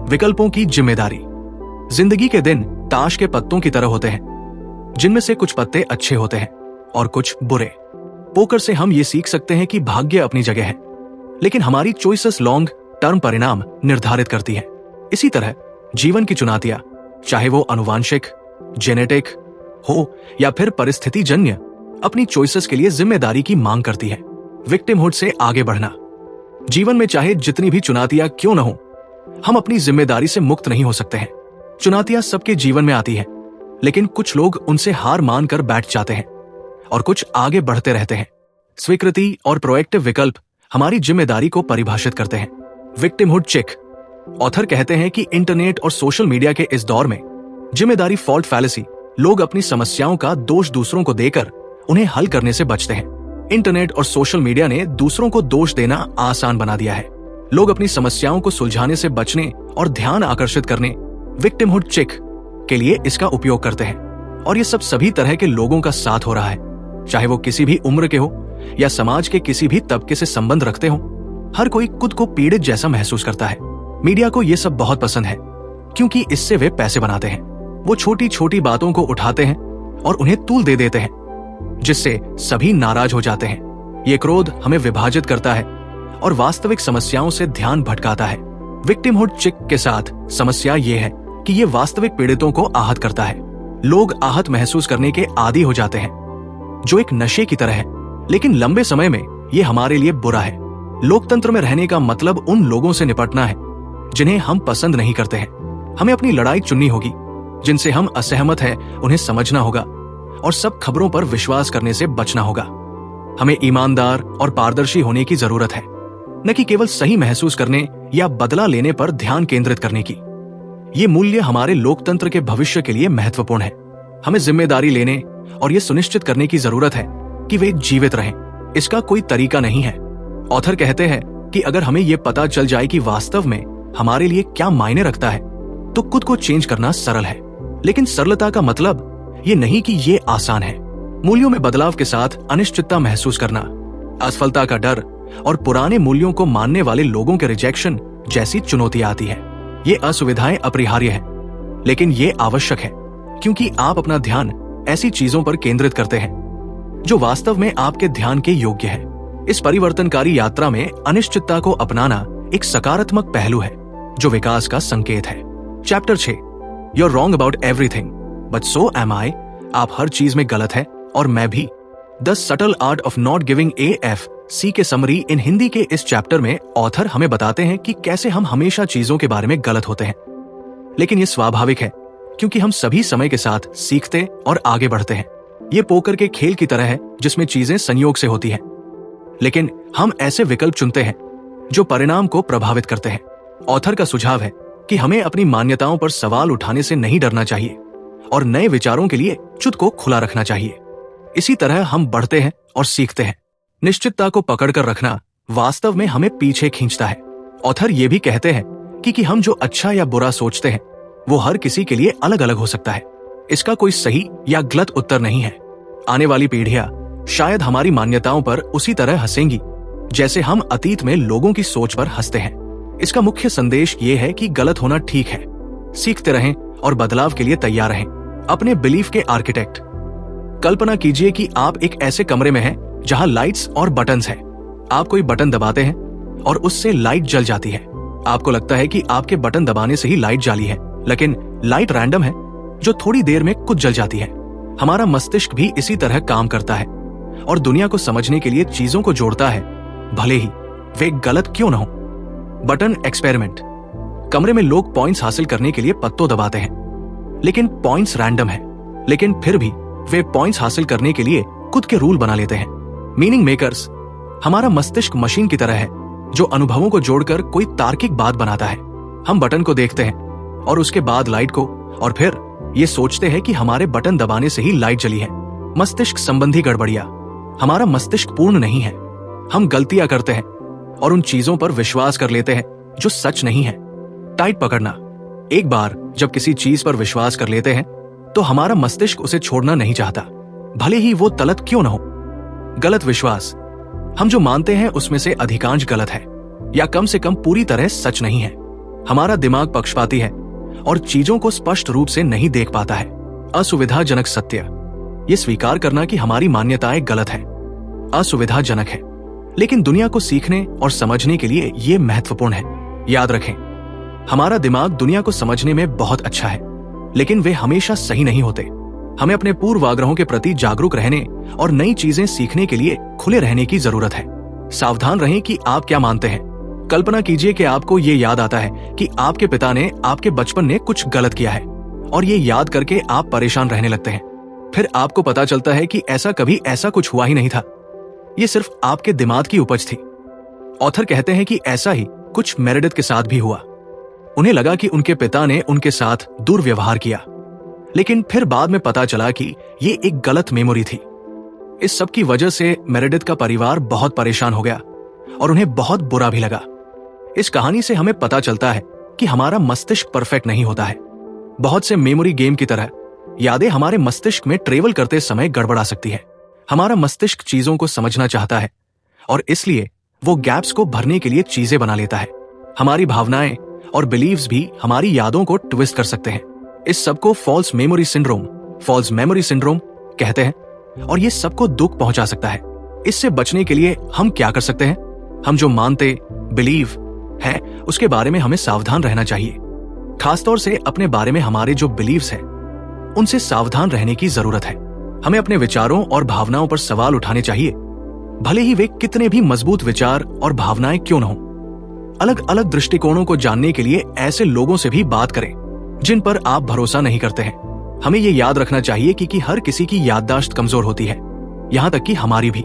विकल्पों की जिम्मेदारी। जिंदगी के दिन ताश के पत्तों की तरह होते हैं, जिनमें से कुछ पत्ते अच्छे होते हैं और कुछ बुरे। पोकर से हम ये सीख सकते हैं कि भाग्य अपनी जगह है, लेकिन हमारी चॉइसेस लॉन्ग टर्म परिणाम निर्धारित करती है। इसी तरह जीवन की चुनौतियां, चाहे वो अनुवांशिक, जेनेटिक हो या फिर परिस्थिति जन्य, अपनी चॉइसेस के लिए जिम्मेदारी की मांग करती है। विक्टिमहुड से आगे बढ़ना। जीवन में चाहे जितनी भी चुनौतियां क्यों न हो, हम अपनी जिम्मेदारी से मुक्त नहीं हो सकते हैं। चुनौतियां सबके जीवन में आती हैं, लेकिन कुछ लोग उनसे हार मानकर बैठ जाते हैं और कुछ आगे बढ़ते रहते हैं। स्वीकृति और प्रोएक्टिव विकल्प हमारी जिम्मेदारी को परिभाषित करते हैं। Victimhood check. ऑथर कहते हैं कि इंटरनेट और सोशल मीडिया के इस दौर में जिम्मेदारी फॉल्ट फैलेसी, लोग अपनी समस्याओं का दोष दूसरों को देकर उन्हें हल करने से बचते हैं। इंटरनेट और सोशल मीडिया ने दूसरों को दोष देना आसान बना दिया है। लोग अपनी समस्याओं को सुलझाने से बचने और ध्यान आकर्षित करने विक्टिमहुड चेक के लिए इसका उपयोग करते हैं, और ये सब सभी तरह के लोगों का साथ हो रहा है, चाहे वो किसी भी उम्र के हो या समाज के किसी भी तबके से संबंध रखते हो। हर कोई खुद को पीड़ित जैसा महसूस करता है। मीडिया को ये सब बहुत पसंद है, क्योंकि इससे वे पैसे बनाते हैं। वो छोटी छोटी बातों को उठाते हैं और उन्हें तूल दे देते हैं, जिससे सभी नाराज हो जाते हैं। ये क्रोध हमें विभाजित करता है और वास्तविक समस्याओं से ध्यान भटकाता है। विक्टिमहुड चेक के साथ समस्या ये है कि ये वास्तविक पीड़ितों को आहत करता है। लोग आहत महसूस करने के आदी हो जाते हैं, जो एक नशे की तरह है, लेकिन लंबे समय में ये हमारे लिए बुरा है। लोकतंत्र में रहने का मतलब उन लोगों से निपटना है जिन्हें हम पसंद नहीं करते हैं। हमें अपनी लड़ाई चुननी होगी। जिनसे हम असहमत हैं उन्हें समझना होगा, और सब खबरों पर विश्वास करने से बचना होगा। हमें ईमानदार और पारदर्शी होने की जरूरत है, न कि केवल सही महसूस करने या बदला लेने पर ध्यान केंद्रित करने की। ये मूल्य हमारे लोकतंत्र के भविष्य के लिए महत्वपूर्ण है। हमें जिम्मेदारी लेने और ये सुनिश्चित करने की जरूरत है कि वे जीवित रहें। इसका कोई तरीका नहीं है। ऑथर कहते हैं कि अगर हमें यह पता चल जाए कि वास्तव में हमारे लिए क्या मायने रखता है, तो खुद को चेंज करना सरल है। लेकिन सरलता का मतलब ये नहीं कि ये आसान है। मूल्यों में बदलाव के साथ अनिश्चितता महसूस करना, असफलता का डर और पुराने मूल्यों को मानने वाले लोगों के रिजेक्शन जैसी चुनौतियां आती है। ये असुविधाएं अपरिहार्य है, लेकिन ये आवश्यक है, क्योंकि आप अपना ध्यान ऐसी चीजों पर केंद्रित करते हैं जो वास्तव में आपके ध्यान के योग्य है। इस परिवर्तनकारी यात्रा में अनिश्चितता को अपनाना एक सकारात्मक पहलू है, जो विकास का संकेत है। Chapter 6, You're wrong about everything, but so am I। आप हर चीज में गलत है और मैं भी। The subtle art of not giving AF के समरी इन हिंदी के इस चैप्टर में ऑथर हमें बताते हैं कि कैसे हम हमेशा चीजों के बारे में गलत होते हैं। लेकिन ये स्वाभाविक है, क्योंकि हम सभी समय के साथ सीखते और आगे बढ़ते हैं। ये पोकर के खेल की तरह है, जिसमें चीजें संयोग से होती हैं। लेकिन हम ऐसे विकल्प चुनते हैं जो परिणाम को प्रभावित करते हैं। ऑथर का सुझाव है कि हमें अपनी मान्यताओं पर सवाल उठाने से नहीं डरना चाहिए और नए विचारों के लिए खुद को खुला रखना चाहिए। इसी तरह हम बढ़ते हैं और सीखते हैं। निश्चितता को पकड़कर रखना वास्तव में हमें पीछे खींचता है। ऑथर ये भी कहते हैं कि हम जो अच्छा या बुरा सोचते हैं वो हर किसी के लिए अलग अलग हो सकता है। इसका कोई सही या गलत उत्तर नहीं है। आने वाली पीढ़ियां शायद हमारी मान्यताओं पर उसी तरह हंसेंगी जैसे हम अतीत में लोगों की सोच पर हंसते हैं। इसका मुख्य संदेश ये है कि गलत होना ठीक है, सीखते रहें और बदलाव के लिए तैयार रहें। अपने बिलीफ के आर्किटेक्ट। कल्पना कीजिए कि आप एक ऐसे कमरे में हैं जहां लाइट्स और बटन्स हैं। आप कोई बटन दबाते हैं और उससे लाइट जल जाती है। आपको लगता है कि आपके बटन दबाने से ही लाइट जली है, लेकिन लाइट रैंडम है जो थोड़ी देर में कुछ जल जाती है। हमारा मस्तिष्क भी इसी तरह काम करता है और दुनिया को समझने के लिए चीजों को जोड़ता है, भले ही वे गलत क्यों न हो। Button experiment. कमरे में लोग पॉइंट्स हासिल करने के लिए पत्तों दबाते हैं, लेकिन पॉइंट्स रैंडम है, लेकिन फिर भी वे पॉइंट्स हासिल करने के लिए खुद के रूल बना लेते हैं। Meaning makers. हमारा मस्तिष्क मशीन की तरह है जो अनुभवों को जोड़कर कोई तार्किक बात बनाता है। हम बटन को देखते हैं और उसके बाद लाइट को, और फिर ये सोचते हैं कि हमारे बटन दबाने से ही लाइट जली है। मस्तिष्क संबंधी गड़बड़ियां। हमारा मस्तिष्क पूर्ण नहीं है। हम गलतियां करते हैं और उन चीजों पर विश्वास कर लेते हैं जो सच नहीं है। टाइट पकड़ना। एक बार जब किसी चीज पर विश्वास कर लेते हैं तो हमारा मस्तिष्क उसे छोड़ना नहीं चाहता, भले ही वो गलत क्यों न हो। गलत विश्वास। हम जो मानते हैं उसमें से अधिकांश गलत है या कम से कम पूरी तरह सच नहीं है। हमारा दिमाग पक्षपाती है और चीजों को स्पष्ट रूप से नहीं देख पाता है। असुविधाजनक सत्य। ये स्वीकार करना कि हमारी मान्यताएं गलत है असुविधाजनक है, लेकिन दुनिया को सीखने और समझने के लिए ये महत्वपूर्ण है। याद रखें, हमारा दिमाग दुनिया को समझने में बहुत अच्छा है, लेकिन वे हमेशा सही नहीं होते। हमें अपने पूर्वाग्रहों के प्रति जागरूक रहने और नई चीजें सीखने के लिए खुले रहने की जरूरत है। सावधान रहें कि आप क्या मानते हैं। कल्पना कीजिए कि आपको ये याद आता है कि आपके पिता ने आपके बचपन में कुछ गलत किया है और ये याद करके आप परेशान रहने लगते हैं। फिर आपको पता चलता है कि ऐसा कुछ हुआ ही नहीं था, ये सिर्फ आपके दिमाग की उपज थी। ऑथर कहते हैं कि ऐसा ही कुछ मेरेडिथ के साथ भी हुआ। उन्हें लगा कि उनके पिता ने उनके साथ दुर्व्यवहार किया, लेकिन फिर बाद में पता चला कि ये एक गलत मेमोरी थी। इस सब की वजह से मेरेडिथ का परिवार बहुत परेशान हो गया और उन्हें बहुत बुरा भी लगा। इस कहानी से हमें पता चलता है कि हमारा मस्तिष्क परफेक्ट नहीं होता है। बहुत से मेमोरी गेम की तरह यादें हमारे मस्तिष्क में ट्रेवल करते समय गड़बड़ा सकती है। हमारा मस्तिष्क चीजों को समझना चाहता है और इसलिए वो गैप्स को भरने के लिए चीजें बना लेता है। हमारी भावनाएं और बिलीव्स भी हमारी यादों को ट्विस्ट कर सकते हैं। इस सब को फॉल्स मेमोरी सिंड्रोम कहते हैं और ये सबको दुख पहुंचा सकता है। इससे बचने के लिए हम क्या कर सकते हैं? हम जो मानते बिलीव है उसके बारे में हमें सावधान रहना चाहिए। खासतौर से अपने बारे में हमारे जो बिलीव्स हैं उनसे सावधान रहने की जरूरत है। हमें अपने विचारों और भावनाओं पर सवाल उठाने चाहिए, भले ही वे कितने भी मजबूत विचार और भावनाएं क्यों न हो। अलग अलग दृष्टिकोणों को जानने के लिए ऐसे लोगों से भी बात करें जिन पर आप भरोसा नहीं करते हैं। हमें ये याद रखना चाहिए कि हर किसी की याददाश्त कमजोर होती है, यहाँ तक कि हमारी भी।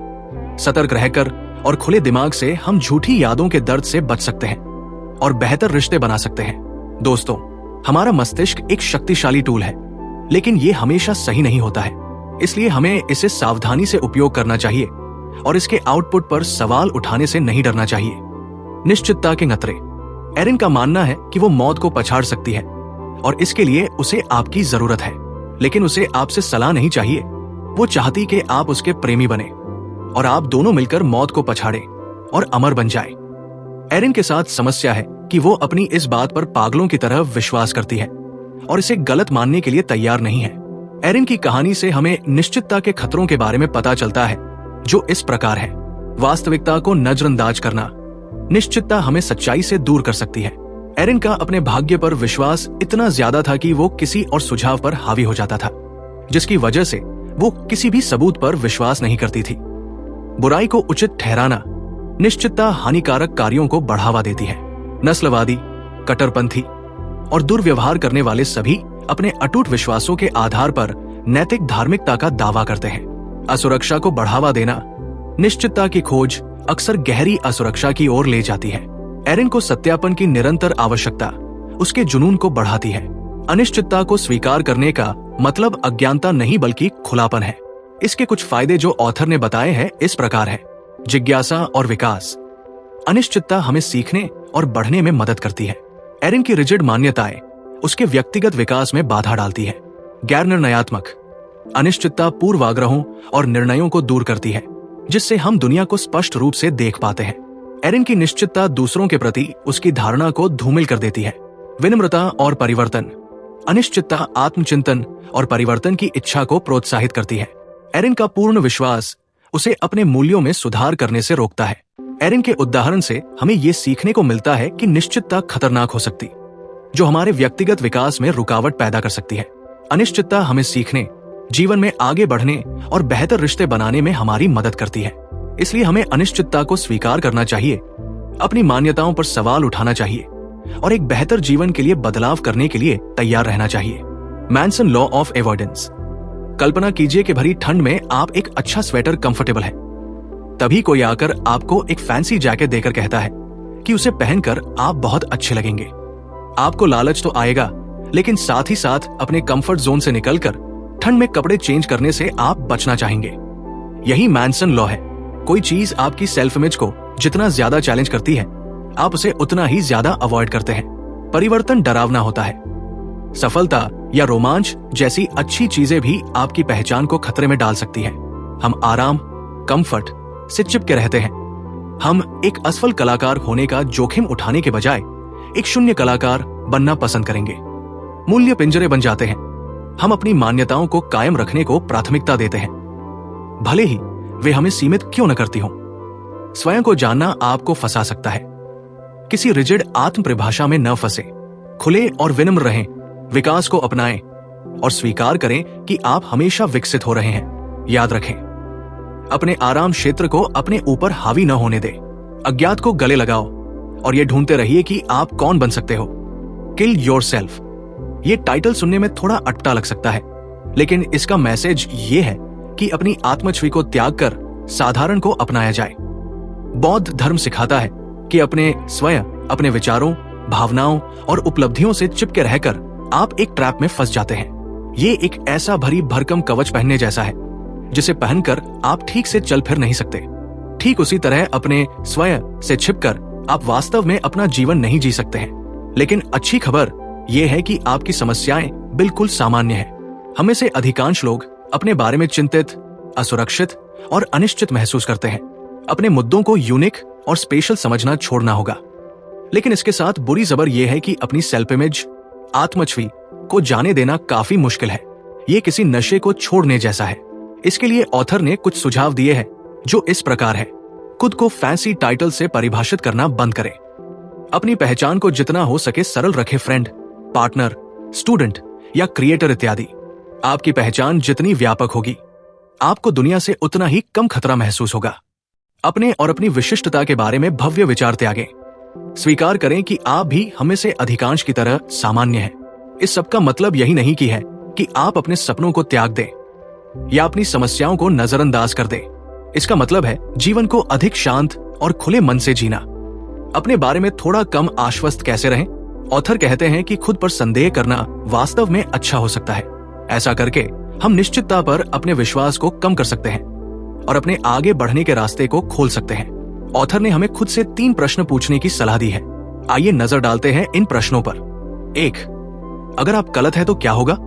सतर्क रहकर और खुले दिमाग से हम झूठी यादों के दर्द से बच सकते हैं और बेहतर रिश्ते बना सकते हैं। दोस्तों, हमारा मस्तिष्क एक शक्तिशाली टूल है, लेकिन ये हमेशा सही नहीं होता है। इसलिए हमें इसे सावधानी से उपयोग करना चाहिए और इसके आउटपुट पर सवाल उठाने से नहीं डरना चाहिए। निश्चितता के खतरे। एरिन का मानना है कि वो मौत को पछाड़ सकती है और इसके लिए उसे आपकी जरूरत है, लेकिन उसे आपसे सलाह नहीं चाहिए। वो चाहती कि आप उसके प्रेमी बने और आप दोनों मिलकर मौत को पछाड़े और अमर बन जाए। एरिन के साथ समस्या है कि वो अपनी इस बात पर पागलों की तरह विश्वास करती है और इसे गलत मानने के लिए तैयार नहीं है। एरिन की कहानी से हमें निश्चितता के खतरों के बारे में पता चलता है, जो इस प्रकार है। वास्तविकता को नजरअंदाज करना। निश्चितता हमें सच्चाई से दूर कर सकती है। एरिन का अपने भाग्य पर विश्वास इतना ज्यादा था कि वो किसी और सुझाव पर हावी हो जाता था, जिसकी वजह से वो किसी भी सबूत पर विश्वास नहीं करती थी। बुराई को उचित ठहराना। निश्चितता हानिकारक कार्यों को बढ़ावा देती है। नस्लवादी, कट्टरपंथी और दुर्व्यवहार करने वाले सभी अपने अटूट विश्वासों के आधार पर नैतिक धार्मिकता का दावा करते हैं। असुरक्षा को बढ़ावा देना। निश्चितता की खोज अक्सर गहरी असुरक्षा की ओर ले जाती है। एरिन को सत्यापन की निरंतर आवश्यकता उसके जुनून को बढ़ाती है। अनिश्चितता को स्वीकार करने का मतलब अज्ञानता नहीं बल्कि खुलापन है। इसके कुछ फायदे जो ऑथर ने बताए हैं इस प्रकार है। जिज्ञासा और विकास। अनिश्चितता हमें सीखने और बढ़ने में मदद करती है। एरिन की रिजिड मान्यताएं उसके व्यक्तिगत विकास में बाधा डालती है। गैर निर्णयात्मक। अनिश्चितता पूर्वाग्रहों और निर्णयों को दूर करती है, जिससे हम दुनिया को स्पष्ट रूप से देख पाते हैं। एरिन की निश्चितता दूसरों के प्रति उसकी धारणा को धूमिल कर देती है। विनम्रता और परिवर्तन। अनिश्चितता आत्मचिंतन और परिवर्तन की इच्छा को प्रोत्साहित करती है। एरिन का पूर्ण विश्वास उसे अपने मूल्यों में सुधार करने से रोकता है। एरिन के उदाहरण से हमें यह सीखने को मिलता है कि निश्चितता खतरनाक हो सकती, जो हमारे व्यक्तिगत विकास में रुकावट पैदा कर सकती है। अनिश्चितता हमें सीखने, जीवन में आगे बढ़ने और बेहतर रिश्ते बनाने में हमारी मदद करती है। इसलिए हमें अनिश्चितता को स्वीकार करना चाहिए, अपनी मान्यताओं पर सवाल उठाना चाहिए और एक बेहतर जीवन के लिए बदलाव करने के लिए तैयार रहना चाहिए। Manson law of avoidance. कल्पना कीजिए कि भरी ठंड में आप एक अच्छा स्वेटर कंफर्टेबल है। तभी कोई आकर आपको एक फैंसी जैकेट देकर कहता है कि उसे पहनकर आप बहुत अच्छे लगेंगे। आपको लालच तो आएगा, लेकिन साथ ही साथ अपने कंफर्ट जोन से निकलकर ठंड में कपड़े चेंज करने से आप बचना चाहेंगे। यही मैनसन लॉ है। कोई चीज आपकी सेल्फ इमेज को जितना ज्यादा चैलेंज करती है, आप उसे उतना ही ज्यादा अवॉइड करते हैं। परिवर्तन डरावना होता है। सफलता या रोमांच जैसी अच्छी चीजें भी आपकी पहचान को खतरे में डाल सकती है। हम आराम, कंफर्ट से चिपके रहते हैं। हम एक असफल कलाकार होने का जोखिम उठाने के बजाय एक शून्य कलाकार बनना पसंद करेंगे। मूल्य पिंजरे बन जाते हैं। हम अपनी मान्यताओं को कायम रखने को प्राथमिकता देते हैं, भले ही वे हमें सीमित क्यों न करती हों। स्वयं को जानना आपको फंसा सकता है। किसी रिजिड आत्म परिभाषा में न फंसे, खुले और विनम्र रहें, विकास को अपनाएं और स्वीकार करें कि आप हमेशा विकसित हो रहे हैं। याद रखें, अपने आराम क्षेत्र को अपने ऊपर हावी न होने दें। अज्ञात को गले लगाओ और ये ढूंढते रहिए कि आप कौन बन सकते हो। Kill yourself. ये टाइटल सुनने में थोड़ा अटपटा लग सकता है, लेकिन इसका मैसेज ये है कि अपनी आत्मछवि को त्याग कर साधारण को अपनाया जाए। बौद्ध धर्म सिखाता है कि अपने स्वयं, अपने विचारों, भावनाओं और उपलब्धियों से चिपके रहकर आप एक ट्रैप में फंस जाते हैं। ये एक ऐसा भरी भरकम कवच पहनने जैसा है जिसे पहनकर आप ठीक से चल फिर नहीं सकते। ठीक उसी तरह अपने स्वयं से छिपकर आप वास्तव में अपना जीवन नहीं जी सकते हैं। लेकिन अच्छी खबर यह है कि आपकी समस्याएं बिल्कुल सामान्य हैं। हमें से अधिकांश लोग अपने बारे में चिंतित, असुरक्षित और अनिश्चित महसूस करते हैं। अपने मुद्दों को यूनिक और स्पेशल समझना छोड़ना होगा। लेकिन इसके साथ बुरी खबर यह है कि अपनी सेल्फ इमेज, आत्मछवि को जाने देना काफी मुश्किल है। ये किसी नशे को छोड़ने जैसा है। इसके लिए ऑथर ने कुछ सुझाव दिए हैं जो इस प्रकार है। खुद को फैंसी टाइटल से परिभाषित करना बंद करें। अपनी पहचान को जितना हो सके सरल रखें। फ्रेंड, पार्टनर, स्टूडेंट या क्रिएटर इत्यादि। आपकी पहचान जितनी व्यापक होगी, आपको दुनिया से उतना ही कम खतरा महसूस होगा। अपने और अपनी विशिष्टता के बारे में भव्य विचार त्यागें। स्वीकार करें कि आप भी हमें से अधिकांश की तरह सामान्य हैं। इस सब का मतलब यही नहीं कि है कि आप अपने सपनों को त्याग दें या अपनी समस्याओं को नजरअंदाज कर दें। इसका मतलब है जीवन को अधिक शांत और खुले मन से जीना। अपने बारे में थोड़ा कम आश्वस्त कैसे रहें? ऑथर कहते हैं कि खुद पर संदेह करना वास्तव में अच्छा हो सकता है। ऐसा करके हम निश्चितता पर अपने विश्वास को कम कर सकते हैं और अपने आगे बढ़ने के रास्ते को खोल सकते हैं। ऑथर ने हमें खुद से 3 प्रश्न पूछने की सलाह दी है। आइए नजर डालते हैं इन प्रश्नों पर। 1. अगर आप गलत हैं तो क्या होगा?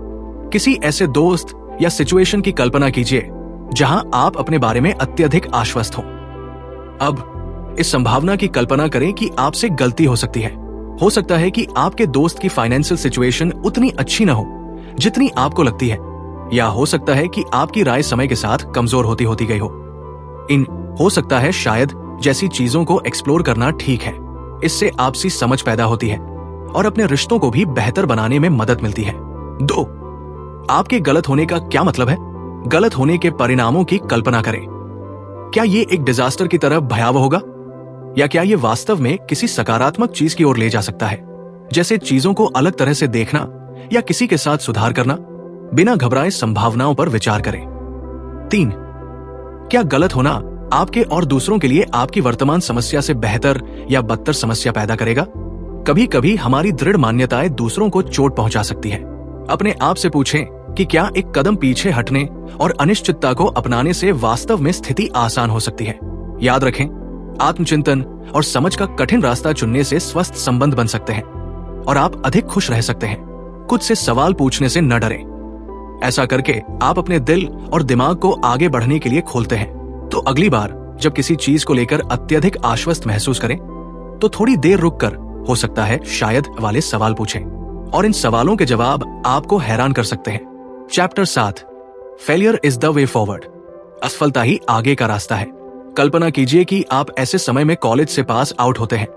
किसी ऐसे दोस्त या सिचुएशन की कल्पना कीजिए जहां आप अपने बारे में अत्यधिक आश्वस्त हो। अब इस संभावना की कल्पना करें कि आपसे गलती हो सकती है। हो सकता है कि आपके दोस्त की फाइनेंशियल सिचुएशन उतनी अच्छी न हो जितनी आपको लगती है, या हो सकता है कि आपकी राय समय के साथ कमजोर होती गई हो। हो सकता है शायद जैसी चीजों को एक्सप्लोर करना ठीक है। इससे आपसी समझ पैदा होती है और अपने रिश्तों को भी बेहतर बनाने में मदद मिलती है। 2. आपके गलत होने का क्या मतलब है? गलत होने के परिणामों की कल्पना करें। क्या ये एक डिजास्टर की तरह भयावह होगा, या क्या ये वास्तव में किसी सकारात्मक चीज की ओर ले जा सकता है, जैसे चीजों को अलग तरह से देखना या किसी के साथ सुधार करना? बिना घबराए संभावनाओं पर विचार करें। 3. क्या गलत होना आपके और दूसरों के लिए आपकी वर्तमान समस्या से बेहतर या बदतर समस्या पैदा करेगा? कभी कभी हमारी दृढ़ मान्यताएं दूसरों को चोट पहुंचा सकती है। अपने आप से पूछें कि क्या एक कदम पीछे हटने और अनिश्चितता को अपनाने से वास्तव में स्थिति आसान हो सकती है? याद रखें, आत्मचिंतन और समझ का कठिन रास्ता चुनने से स्वस्थ संबंध बन सकते हैं और आप अधिक खुश रह सकते हैं। खुद से सवाल पूछने से न डरें। ऐसा करके आप अपने दिल और दिमाग को आगे बढ़ने के लिए खोलते हैं। तो अगली बार जब किसी चीज को लेकर अत्यधिक आश्वस्त महसूस करें तो थोड़ी देर रुककर हो सकता है शायद वाले सवाल पूछें और इन सवालों के जवाब आपको हैरान कर सकते हैं। Chapter 7, failure is the way forward. असफलता ही आगे का रास्ता है। कल्पना कीजिए कि आप ऐसे समय में कॉलेज से पास आउट होते हैं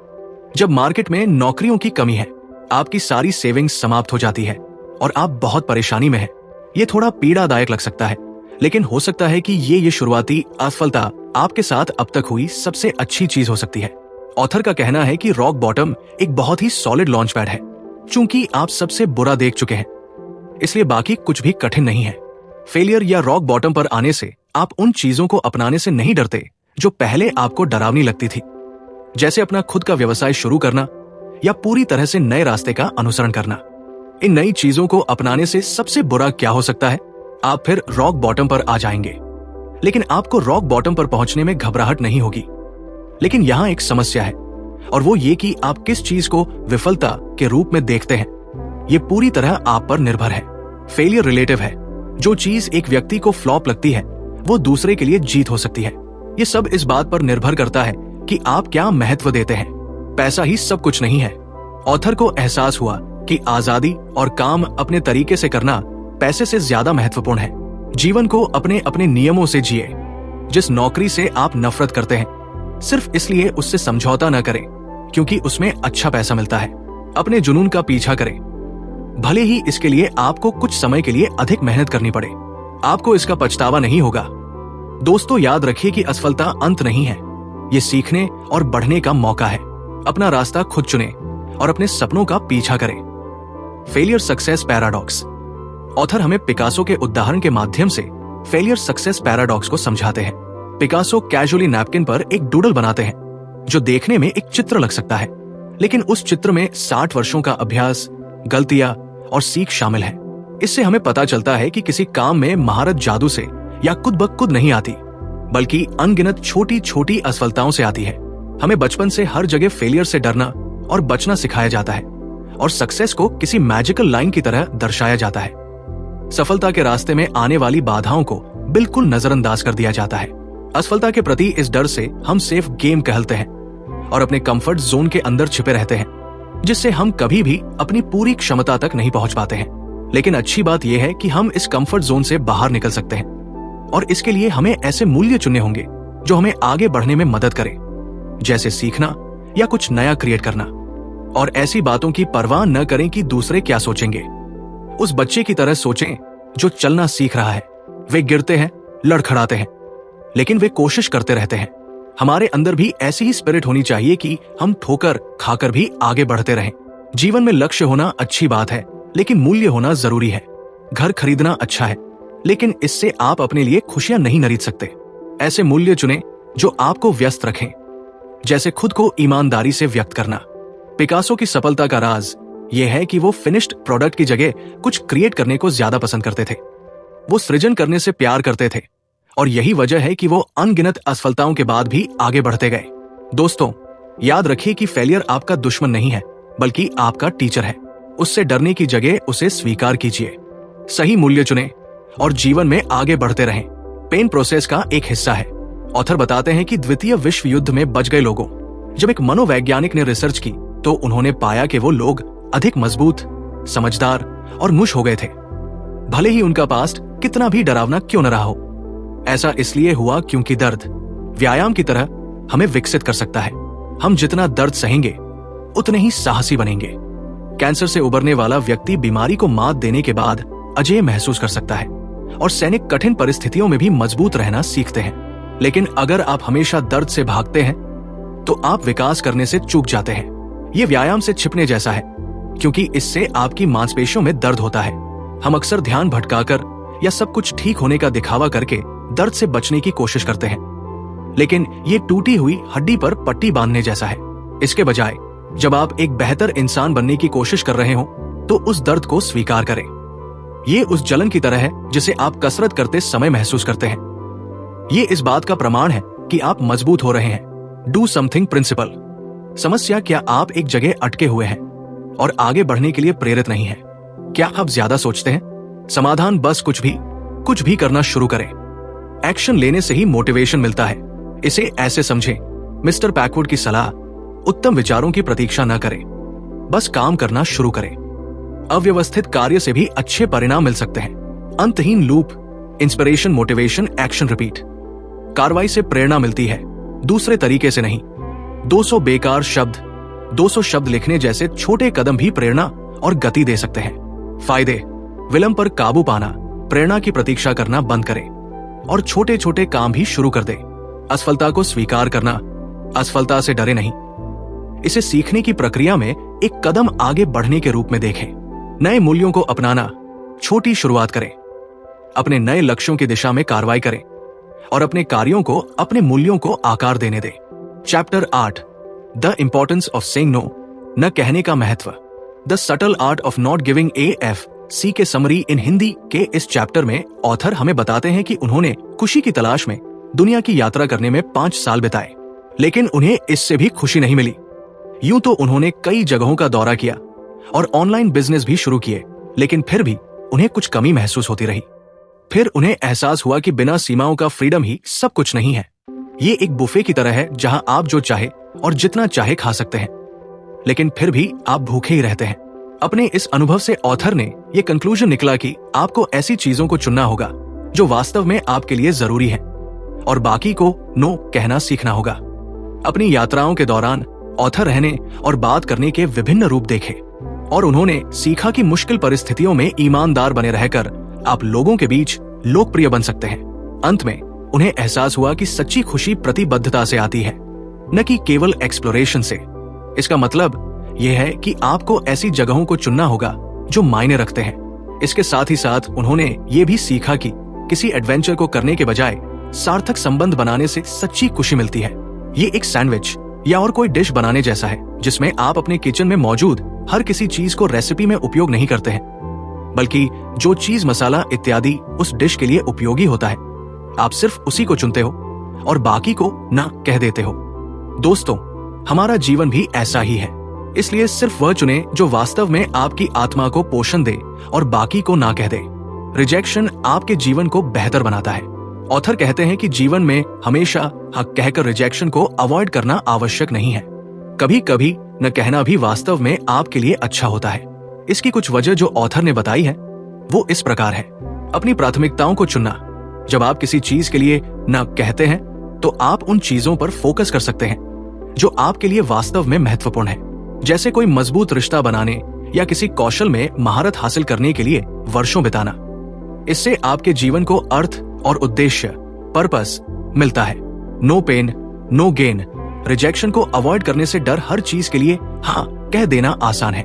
जब मार्केट में नौकरियों की कमी है, आपकी सारी सेविंग्स समाप्त हो जाती है और आप बहुत परेशानी में हैं। ये थोड़ा पीड़ादायक लग सकता है, लेकिन हो सकता है कि ये शुरुआती असफलता आपके साथ अब तक हुई सबसे अच्छी चीज हो सकती है। ऑथर का कहना है कि रॉक बॉटम एक बहुत ही सॉलिड लॉन्च पैड है। चूंकि आप सबसे बुरा देख चुके हैं, इसलिए बाकी कुछ भी कठिन नहीं है। फेलियर या रॉक बॉटम पर आने से आप उन चीजों को अपनाने से नहीं डरते जो पहले आपको डरावनी लगती थी, जैसे अपना खुद का व्यवसाय शुरू करना या पूरी तरह से नए रास्ते का अनुसरण करना। इन नई चीजों को अपनाने से सबसे बुरा क्या हो सकता है? आप फिर रॉक बॉटम पर आ जाएंगे, लेकिन आपको रॉक बॉटम पर पहुंचने में घबराहट नहीं होगी। लेकिन यहां एक समस्या है, और वो ये कि आप किस चीज को विफलता के रूप में देखते हैं। ये पूरी तरह आप पर निर्भर है। फेलियर रिलेटिव है। जो चीज एक व्यक्ति को फ्लॉप लगती है वो दूसरे के लिए जीत हो सकती है। ये सब इस बात पर निर्भर करता है कि आप क्या महत्व देते हैं। पैसा ही सब कुछ नहीं है। ऑथर को एहसास हुआ कि आजादी और काम अपने तरीके से करना पैसे से ज्यादा महत्वपूर्ण है। जीवन को अपने अपने नियमों से जिए। जिस नौकरी से आप नफरत करते हैं, सिर्फ इसलिए उससे समझौता न करें क्योंकि उसमें अच्छा पैसा मिलता है। अपने जुनून का पीछा करें, भले ही इसके लिए आपको कुछ समय के लिए अधिक मेहनत करनी पड़े। आपको इसका पछतावा नहीं होगा। दोस्तों, याद रखिए कि असफलता अंत नहीं है, ये सीखने और बढ़ने का मौका है। अपना रास्ता खुद चुनें और अपने सपनों का पीछा करें। Failure success paradox. ऑथर हमें पिकासो के उदाहरण के माध्यम से फेलियर सक्सेस पैराडॉक्स को समझाते हैं। पिकासो कैजुअली नैपकिन पर एक डूडल बनाते हैं जो देखने में एक चित्र लग सकता है, लेकिन उस चित्र में 60 वर्षों का अभ्यास, गलतियां और सीख शामिल है। इससे हमें पता चलता है कि किसी काम में महारत जादू से या खुद ब खुद नहीं आती, बल्कि अनगिनत छोटी छोटी असफलताओं से आती है। हमें बचपन से हर जगह फेलियर से डरना और बचना सिखाया जाता है और सक्सेस को किसी मैजिकल लाइन की तरह दर्शाया जाता है। सफलता के रास्ते में आने वाली बाधाओं को बिल्कुल नजरअंदाज कर दिया जाता है। असफलता के प्रति इस डर से हम सेफ गेम कहलते हैं और अपने कंफर्ट जोन के अंदर छिपे रहते हैं, जिससे हम कभी भी अपनी पूरी क्षमता तक नहीं पहुंच पाते हैं। लेकिन अच्छी बात यह है कि हम इस कंफर्ट जोन से बाहर निकल सकते हैं और इसके लिए हमें ऐसे मूल्य चुनने होंगे जो हमें आगे बढ़ने में मदद करें, जैसे सीखना या कुछ नया क्रिएट करना, और ऐसी बातों की परवाह न करें कि दूसरे क्या सोचेंगे। उस बच्चे की तरह सोचें जो चलना सीख रहा है। वे गिरते हैं, लड़खड़ाते हैं, लेकिन वे कोशिश करते रहते हैं। हमारे अंदर भी ऐसी ही स्पिरिट होनी चाहिए कि हम ठोकर खाकर भी आगे बढ़ते रहें। जीवन में लक्ष्य होना अच्छी बात है, लेकिन मूल्य होना जरूरी है। घर खरीदना अच्छा है, लेकिन इससे आप अपने लिए खुशियां नहीं खरीद सकते। ऐसे मूल्य चुनें जो आपको व्यस्त रखें, जैसे खुद को ईमानदारी से व्यक्त करना। पिकासो की सफलता का राज यह है कि वो फिनिश्ड प्रोडक्ट की जगह कुछ क्रिएट करने को ज्यादा पसंद करते थे। वो सृजन करने से प्यार करते थे और यही वजह है कि वो अनगिनत असफलताओं के बाद भी आगे बढ़ते गए। दोस्तों, याद रखिए कि फेलियर आपका दुश्मन नहीं है, बल्कि आपका टीचर है। उससे डरने की जगह उसे स्वीकार कीजिए। सही मूल्य चुनें और जीवन में आगे बढ़ते रहें। पेन प्रोसेस का एक हिस्सा है। ऑथर बताते हैं कि द्वितीय विश्व युद्ध में बच गए लोगों, जब एक मनोवैज्ञानिक ने रिसर्च की तो उन्होंने पाया कि वो लोग अधिक मजबूत, समझदार और मुश हो गए थे, भले ही उनका पास्ट कितना भी डरावना क्यों न रहा हो। ऐसा इसलिए हुआ क्योंकि दर्द व्यायाम की तरह हमें विकसित कर सकता है। हम जितना दर्द सहेंगे उतने ही साहसी बनेंगे। कैंसर से उबरने वाला व्यक्ति बीमारी को मात देने के बाद अजेय महसूस कर सकता है और सैनिक कठिन परिस्थितियों में भी मजबूत रहना सीखते हैं। लेकिन अगर आप हमेशा दर्द से भागते हैं तो आप विकास करने से चूक जाते हैं। ये व्यायाम से छिपने जैसा है, क्योंकि इससे आपकी मांसपेशियों में दर्द होता है। हम अक्सर ध्यान भटकाकर या सब कुछ ठीक होने का दिखावा करके दर्द से बचने की कोशिश करते हैं, लेकिन ये टूटी हुई हड्डी पर पट्टी बांधने जैसा है। इसके बजाय जब आप एक बेहतर इंसान बनने की कोशिश कर रहे हो तो उस दर्द को स्वीकार करें। ये उस जलन की तरह है जिसे आप कसरत करते समय महसूस करते हैं। ये इस बात का प्रमाण है कि आप मजबूत हो रहे हैं। Do something principle. समस्या क्या आप एक जगह अटके हुए हैं और आगे बढ़ने के लिए प्रेरित नहीं है? क्या आप ज्यादा सोचते हैं? समाधान बस कुछ भी करना शुरू करें। एक्शन लेने से ही मोटिवेशन मिलता है। इसे ऐसे समझें, मिस्टर पैकवुड की सलाह, उत्तम विचारों की प्रतीक्षा न करें, बस काम करना शुरू करें। अव्यवस्थित कार्य से भी अच्छे परिणाम मिल सकते हैं। अंतहीन loop, inspiration, motivation, action, repeat. कार्रवाई से प्रेरणा मिलती है, दूसरे तरीके से नहीं। 200 बेकार शब्द, 200 शब्द लिखने जैसे छोटे कदम भी प्रेरणा और गति दे सकते हैं। फायदे: विलंब पर काबू पाना, प्रेरणा की प्रतीक्षा करना बंद करें और छोटे छोटे काम भी शुरू कर दें। असफलता को स्वीकार करना, असफलता से डरे नहीं, इसे सीखने की प्रक्रिया में एक कदम आगे बढ़ने के रूप में देखें। नए मूल्यों को अपनाना, छोटी शुरुआत करें, अपने नए लक्ष्यों की दिशा में कार्रवाई करें और अपने कार्यों को अपने मूल्यों को आकार देने दें। Chapter 8, the importance of saying no, न कहने का महत्व, the subtle art of not giving AFC के समरी इन हिंदी के इस चैप्टर में ऑथर हमें बताते हैं कि उन्होंने खुशी की तलाश में दुनिया की यात्रा करने में 5 साल बिताए, लेकिन उन्हें इससे भी खुशी नहीं मिली। यूं तो उन्होंने कई जगहों का दौरा किया और ऑनलाइन बिजनेस भी शुरू किए, लेकिन फिर भी उन्हें कुछ कमी महसूस होती रही। फिर उन्हें एहसास हुआ कि बिना सीमाओं का फ्रीडम ही सब कुछ नहीं है। ये एक बुफे की तरह है जहां आप जो चाहे और जितना चाहे खा सकते हैं, लेकिन फिर भी आप भूखे ही रहते हैं। अपने इस अनुभव से ऑथर ने यह कंक्लूजन निकला कि आपको ऐसी चीजों को चुनना होगा जो वास्तव में आपके लिए जरूरी है और बाकी को नो कहना सीखना होगा। अपनी यात्राओं के दौरान ऑथर रहने और बात करने के विभिन्न रूप देखे और उन्होंने सीखा कि मुश्किल परिस्थितियों में ईमानदार बने रहकर आप लोगों के बीच लोकप्रिय बन सकते हैं। अंत में उन्हें एहसास हुआ कि सच्ची खुशी प्रतिबद्धता से आती है, न कि केवल एक्सप्लोरेशन से। इसका मतलब यह है कि आपको ऐसी जगहों को चुनना होगा जो मायने रखते हैं। इसके साथ ही साथ उन्होंने ये भी सीखा कि किसी एडवेंचर को करने के बजाय सार्थक संबंध बनाने से सच्ची खुशी मिलती है। ये एक सैंडविच या और कोई डिश बनाने जैसा है जिसमें आप अपने किचन में मौजूद हर किसी चीज को रेसिपी में उपयोग नहीं करते हैं, बल्कि जो चीज, मसाला इत्यादि उस डिश के लिए उपयोगी होता है, आप सिर्फ उसी को चुनते हो और बाकी को ना कह देते हो। दोस्तों, हमारा जीवन भी ऐसा ही है, इसलिए सिर्फ वह चुने जो वास्तव में आपकी आत्मा को पोषण दे और बाकी को ना कह दे। रिजेक्शन आपके जीवन को बेहतर बनाता है। ऑथर कहते हैं कि जीवन में हमेशा हक कहकर रिजेक्शन को अवॉइड करना आवश्यक नहीं है। कभी कभी न कहना भी वास्तव में आपके लिए अच्छा होता है। इसकी कुछ वजह जो ऑथर ने बताई है वो इस प्रकार है। अपनी प्राथमिकताओं को चुनना। जब आप किसी चीज के लिए न कहते हैं तो आप उन चीजों पर फोकस कर सकते हैं जो आपके लिए वास्तव में महत्वपूर्ण है, जैसे कोई मजबूत रिश्ता बनाने या किसी कौशल में महारत हासिल करने के लिए वर्षों बिताना। इससे आपके जीवन को अर्थ और उद्देश्य, पर्पस मिलता है। No pain no gain. Rejection को अवॉइड करने से डर हर चीज के लिए हाँ कह देना आसान है,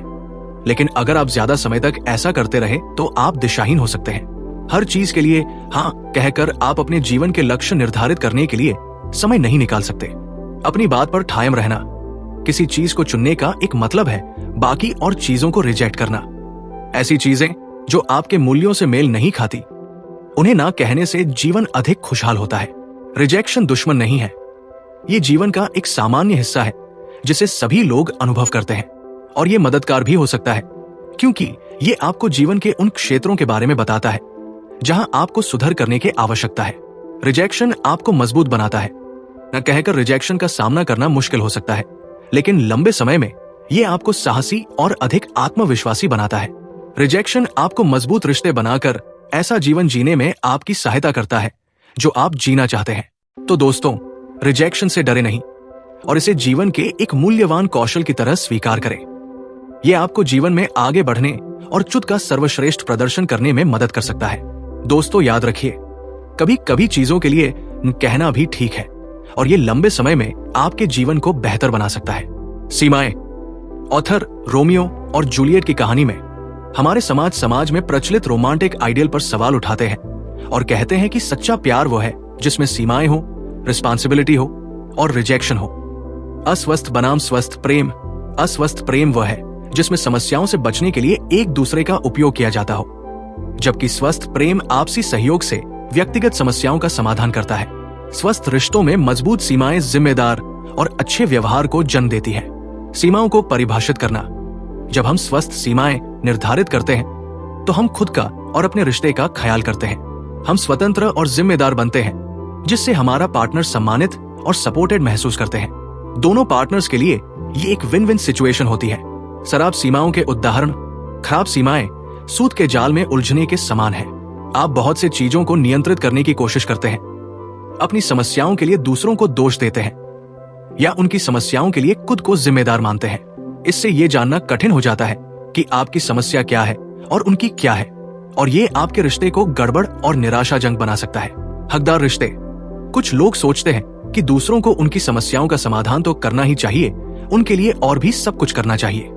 लेकिन अगर आप ज्यादा समय तक ऐसा करते रहे तो आप दिशाहीन हो सकते हैं। हर चीज के लिए हाँ कहकर आप अपने जीवन के लक्ष्य निर्धारित करने के लिए समय नहीं निकाल सकते। अपनी बात पर ठायम रहना। किसी चीज को चुनने का एक मतलब है बाकी और चीजों को रिजेक्ट करना। ऐसी चीजें जो आपके मूल्यों से मेल नहीं खाती, उन्हें ना कहने से जीवन अधिक खुशहाल होता है। रिजेक्शन दुश्मन नहीं है, ये जीवन का एक सामान्य हिस्सा है जिसे सभी लोग अनुभव करते हैं, और ये मददगार भी हो सकता है क्योंकि ये आपको जीवन के उन क्षेत्रों के बारे में बताता है जहां आपको सुधार करने की आवश्यकता है। रिजेक्शन आपको मजबूत बनाता है। न कहकर रिजेक्शन का सामना करना मुश्किल हो सकता है, लेकिन लंबे समय में ये आपको साहसी और अधिक आत्मविश्वासी बनाता है। रिजेक्शन आपको मजबूत रिश्ते बनाकर ऐसा जीवन जीने में आपकी सहायता करता है जो आप जीना चाहते हैं। तो दोस्तों, रिजेक्शन से डरे नहीं और इसे जीवन के एक मूल्यवान कौशल की तरह स्वीकार करें। यह आपको जीवन में आगे बढ़ने और खुद का सर्वश्रेष्ठ प्रदर्शन करने में मदद कर सकता है। दोस्तों, याद रखिए, कभी कभी चीजों के लिए कहना भी ठीक है और ये लंबे समय में आपके जीवन को बेहतर बना सकता है। सीमाएं। ऑथर रोमियो और जूलियट की कहानी में हमारे समाज में प्रचलित रोमांटिक आइडियल पर सवाल उठाते हैं और कहते हैं कि सच्चा प्यार वो है जिसमें सीमाएं हो, रिस्पॉन्सिबिलिटी हो और रिजेक्शन हो। अस्वस्थ बनाम स्वस्थ प्रेम। अस्वस्थ प्रेम वह है जिसमें समस्याओं से बचने के लिए एक दूसरे का उपयोग किया जाता हो, जबकि स्वस्थ प्रेम आपसी सहयोग से व्यक्तिगत समस्याओं का समाधान करता है। स्वस्थ रिश्तों में मजबूत सीमाएं जिम्मेदार और अच्छे व्यवहार को जन्म देती है। सीमाओं को परिभाषित करना। जब हम स्वस्थ सीमाएं निर्धारित करते हैं तो हम खुद का और अपने रिश्ते का ख्याल करते हैं। हम स्वतंत्र और जिम्मेदार बनते हैं, जिससे हमारा पार्टनर सम्मानित और सपोर्टेड महसूस करते हैं। दोनों पार्टनर्स के लिए ये एक विन विन सिचुएशन होती है। शराब सीमाओं के उदाहरण। खराब सीमाएं सूद के जाल में उलझने के समान है। आप बहुत से चीजों को नियंत्रित करने की कोशिश करते हैं, अपनी समस्याओं के लिए दूसरों को दोष देते हैं या उनकी समस्याओं के लिए खुद को जिम्मेदार मानते हैं। इससे ये जानना कठिन हो जाता है कि आपकी समस्या क्या है और उनकी क्या है, और ये आपके रिश्ते को गड़बड़ और निराशाजनक बना सकता है। हकदार रिश्ते। कुछ लोग सोचते हैं कि दूसरों को उनकी समस्याओं का समाधान तो करना ही चाहिए, उनके लिए और भी सब कुछ करना चाहिए।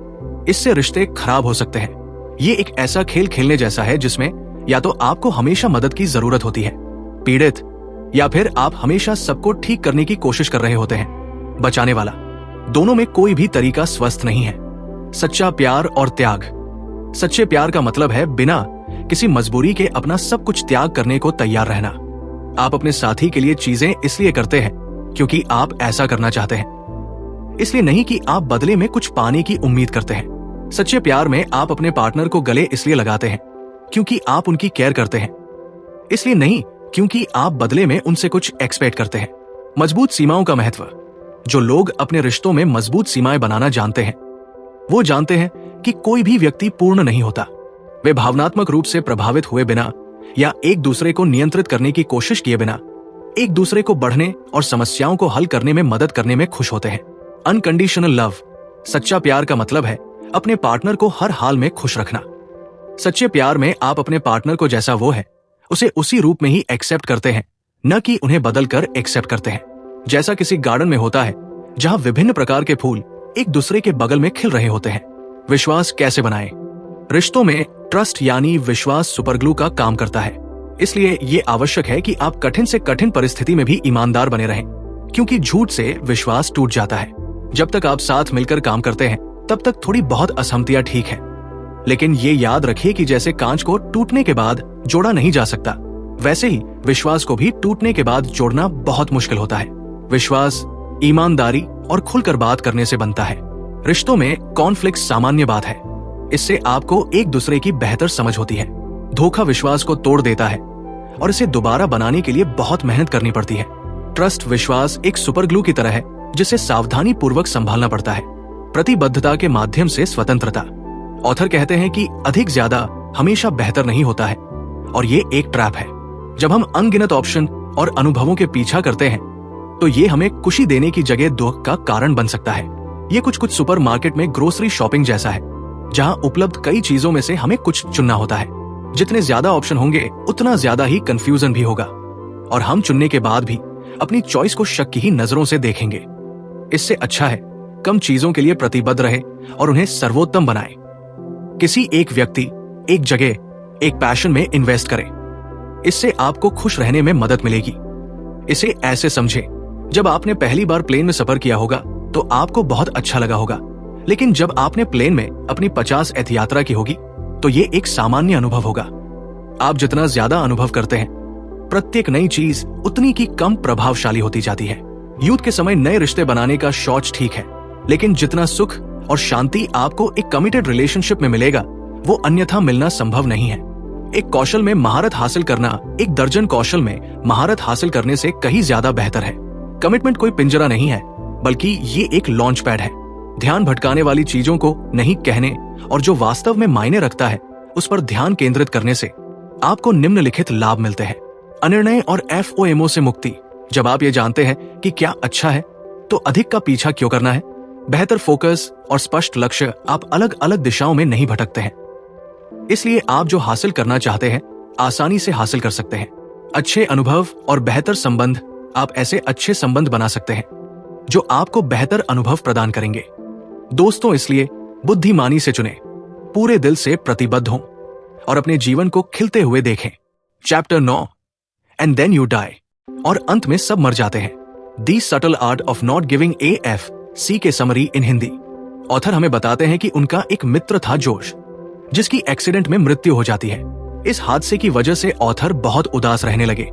इससे रिश्ते खराब हो सकते हैं। ये एक ऐसा खेल खेलने जैसा है जिसमें या तो आपको हमेशा मदद की जरूरत होती है, पीड़ित, या फिर आप हमेशा सबको ठीक करने की कोशिश कर रहे होते हैं, बचाने वाला। दोनों में कोई भी तरीका स्वस्थ नहीं है। सच्चा प्यार और त्याग। सच्चे प्यार का मतलब है बिना किसी मजबूरी के अपना सब कुछ त्याग करने को तैयार रहना। आप अपने साथी के लिए चीजें इसलिए करते हैं क्योंकि आप ऐसा करना चाहते हैं, इसलिए नहीं कि आप बदले में कुछ पाने की उम्मीद करते हैं। सच्चे प्यार में आप अपने पार्टनर को गले इसलिए लगाते हैं क्योंकि आप उनकी केयर करते हैं, इसलिए नहीं क्योंकि आप बदले में उनसे कुछ एक्सपेक्ट करते हैं। मजबूत सीमाओं का महत्व। जो लोग अपने रिश्तों में मजबूत सीमाएं बनाना जानते हैं, वो जानते हैं कि कोई भी व्यक्ति पूर्ण नहीं होता। वे भावनात्मक रूप से प्रभावित हुए बिना या एक दूसरे को नियंत्रित करने की कोशिश किए बिना एक दूसरे को बढ़ने और समस्याओं को हल करने में मदद करने में खुश होते हैं। Unconditional love. सच्चा प्यार का मतलब है अपने पार्टनर को हर हाल में खुश रखना। सच्चे प्यार में आप अपने पार्टनर को जैसा वो है उसे उसी रूप में ही एक्सेप्ट करते हैं, न कि उन्हें बदल कर एक्सेप्ट करते हैं। जैसा किसी गार्डन में होता है जहां विभिन्न प्रकार के फूल एक दूसरे के बगल में खिल रहे होते हैं। विश्वास कैसे बनाएं? रिश्तों में ट्रस्ट यानी विश्वास सुपरग्लू का काम करता है, इसलिए ये आवश्यक है कि आप कठिन से कठिन परिस्थिति में भी ईमानदार बने रहें, क्योंकि झूठ से विश्वास टूट जाता है। जब तक आप साथ मिलकर काम करते हैं तब तक थोड़ी बहुत असहमतियां ठीक है, लेकिन ये याद रखिए कि जैसे कांच को टूटने के बाद जोड़ा नहीं जा सकता, वैसे ही विश्वास को भी टूटने के बाद जोड़ना बहुत मुश्किल होता है। विश्वास ईमानदारी और खुलकर बात करने से बनता है। रिश्तों में कॉन्फ्लिक्ट सामान्य बात है, इससे आपको एक दूसरे की बेहतर समझ होती है। धोखा विश्वास को तोड़ देता है और इसे दोबारा बनाने के लिए बहुत मेहनत करनी पड़ती है। ट्रस्ट विश्वास एक सुपरग्लू की तरह है जिसे सावधानी पूर्वक संभालना पड़ता है। प्रतिबद्धता के माध्यम से स्वतंत्रता। ऑथर कहते हैं कि अधिक ज्यादा हमेशा बेहतर नहीं होता है, और ये एक ट्रैप है। जब हम अनगिनत ऑप्शन और अनुभवों के पीछा करते हैं तो ये हमें खुशी देने की जगह दुख का कारण बन सकता है। ये कुछ सुपरमार्केट में ग्रोसरी शॉपिंग जैसा है, जहां उपलब्ध कई चीजों में से हमें कुछ चुनना होता है। जितने ज्यादा ऑप्शन होंगे उतना ज्यादा ही कंफ्यूजन भी होगा, और हम चुनने के बाद भी अपनी चॉइस को शक की ही नजरों से देखेंगे। इससे अच्छा है कम चीजों के लिए प्रतिबद्ध रहे और उन्हें सर्वोत्तम बनाए। किसी एक व्यक्ति, एक जगह, एक पैशन में इन्वेस्ट करें। इससे आपको खुश रहने में मदद मिलेगी। इसे ऐसे समझे, जब आपने पहली बार प्लेन में सफर किया होगा तो आपको बहुत अच्छा लगा होगा, लेकिन जब आपने प्लेन में अपनी 50 यात्रा की होगी तो ये एक सामान्य अनुभव होगा। आप जितना ज्यादा अनुभव करते हैं, प्रत्येक नई चीज उतनी की कम प्रभावशाली होती जाती है। यूथ के समय नए रिश्ते बनाने का शौच ठीक है, लेकिन जितना सुख और शांति आपको एक कमिटेड रिलेशनशिप में मिलेगा वो अन्यथा मिलना संभव नहीं है। एक कौशल में महारत हासिल करना एक दर्जन कौशल में महारत हासिल करने से कहीं ज्यादा बेहतर है। कमिटमेंट कोई पिंजरा नहीं है, बल्कि ये एक लॉन्च पैड है। ध्यान भटकाने वाली चीजों को नहीं कहने और जो वास्तव में मायने रखता है उस पर ध्यान केंद्रित करने से आपको निम्नलिखित लाभ मिलते हैं। अनिर्णय और FOMO से मुक्ति। जब आप ये जानते हैं कि क्या अच्छा है तो अधिक का पीछा क्यों करना है। बेहतर फोकस और स्पष्ट लक्ष्य आप अलग अलग दिशाओं में नहीं भटकते हैं, इसलिए आप जो हासिल करना चाहते हैं आसानी से हासिल कर सकते हैं। अच्छे अनुभव और बेहतर संबंध। आप ऐसे अच्छे संबंध बना सकते हैं जो आपको बेहतर अनुभव प्रदान करेंगे। दोस्तों इसलिए बुद्धिमानी से चुनें, पूरे दिल से प्रतिबद्ध हों और अपने जीवन को खिलते हुए देखें। Chapter 9 and then you die. और अंत में सब मर जाते हैं। The subtle art of not giving AF, CK summary in Hindi. Author हमें बताते हैं कि उनका एक मित्र था जोश, जिसकी एक्सीडेंट में मृत्यु हो जाती है। इस हादसे की वजह से ऑथर बहुत उदास रहने लगे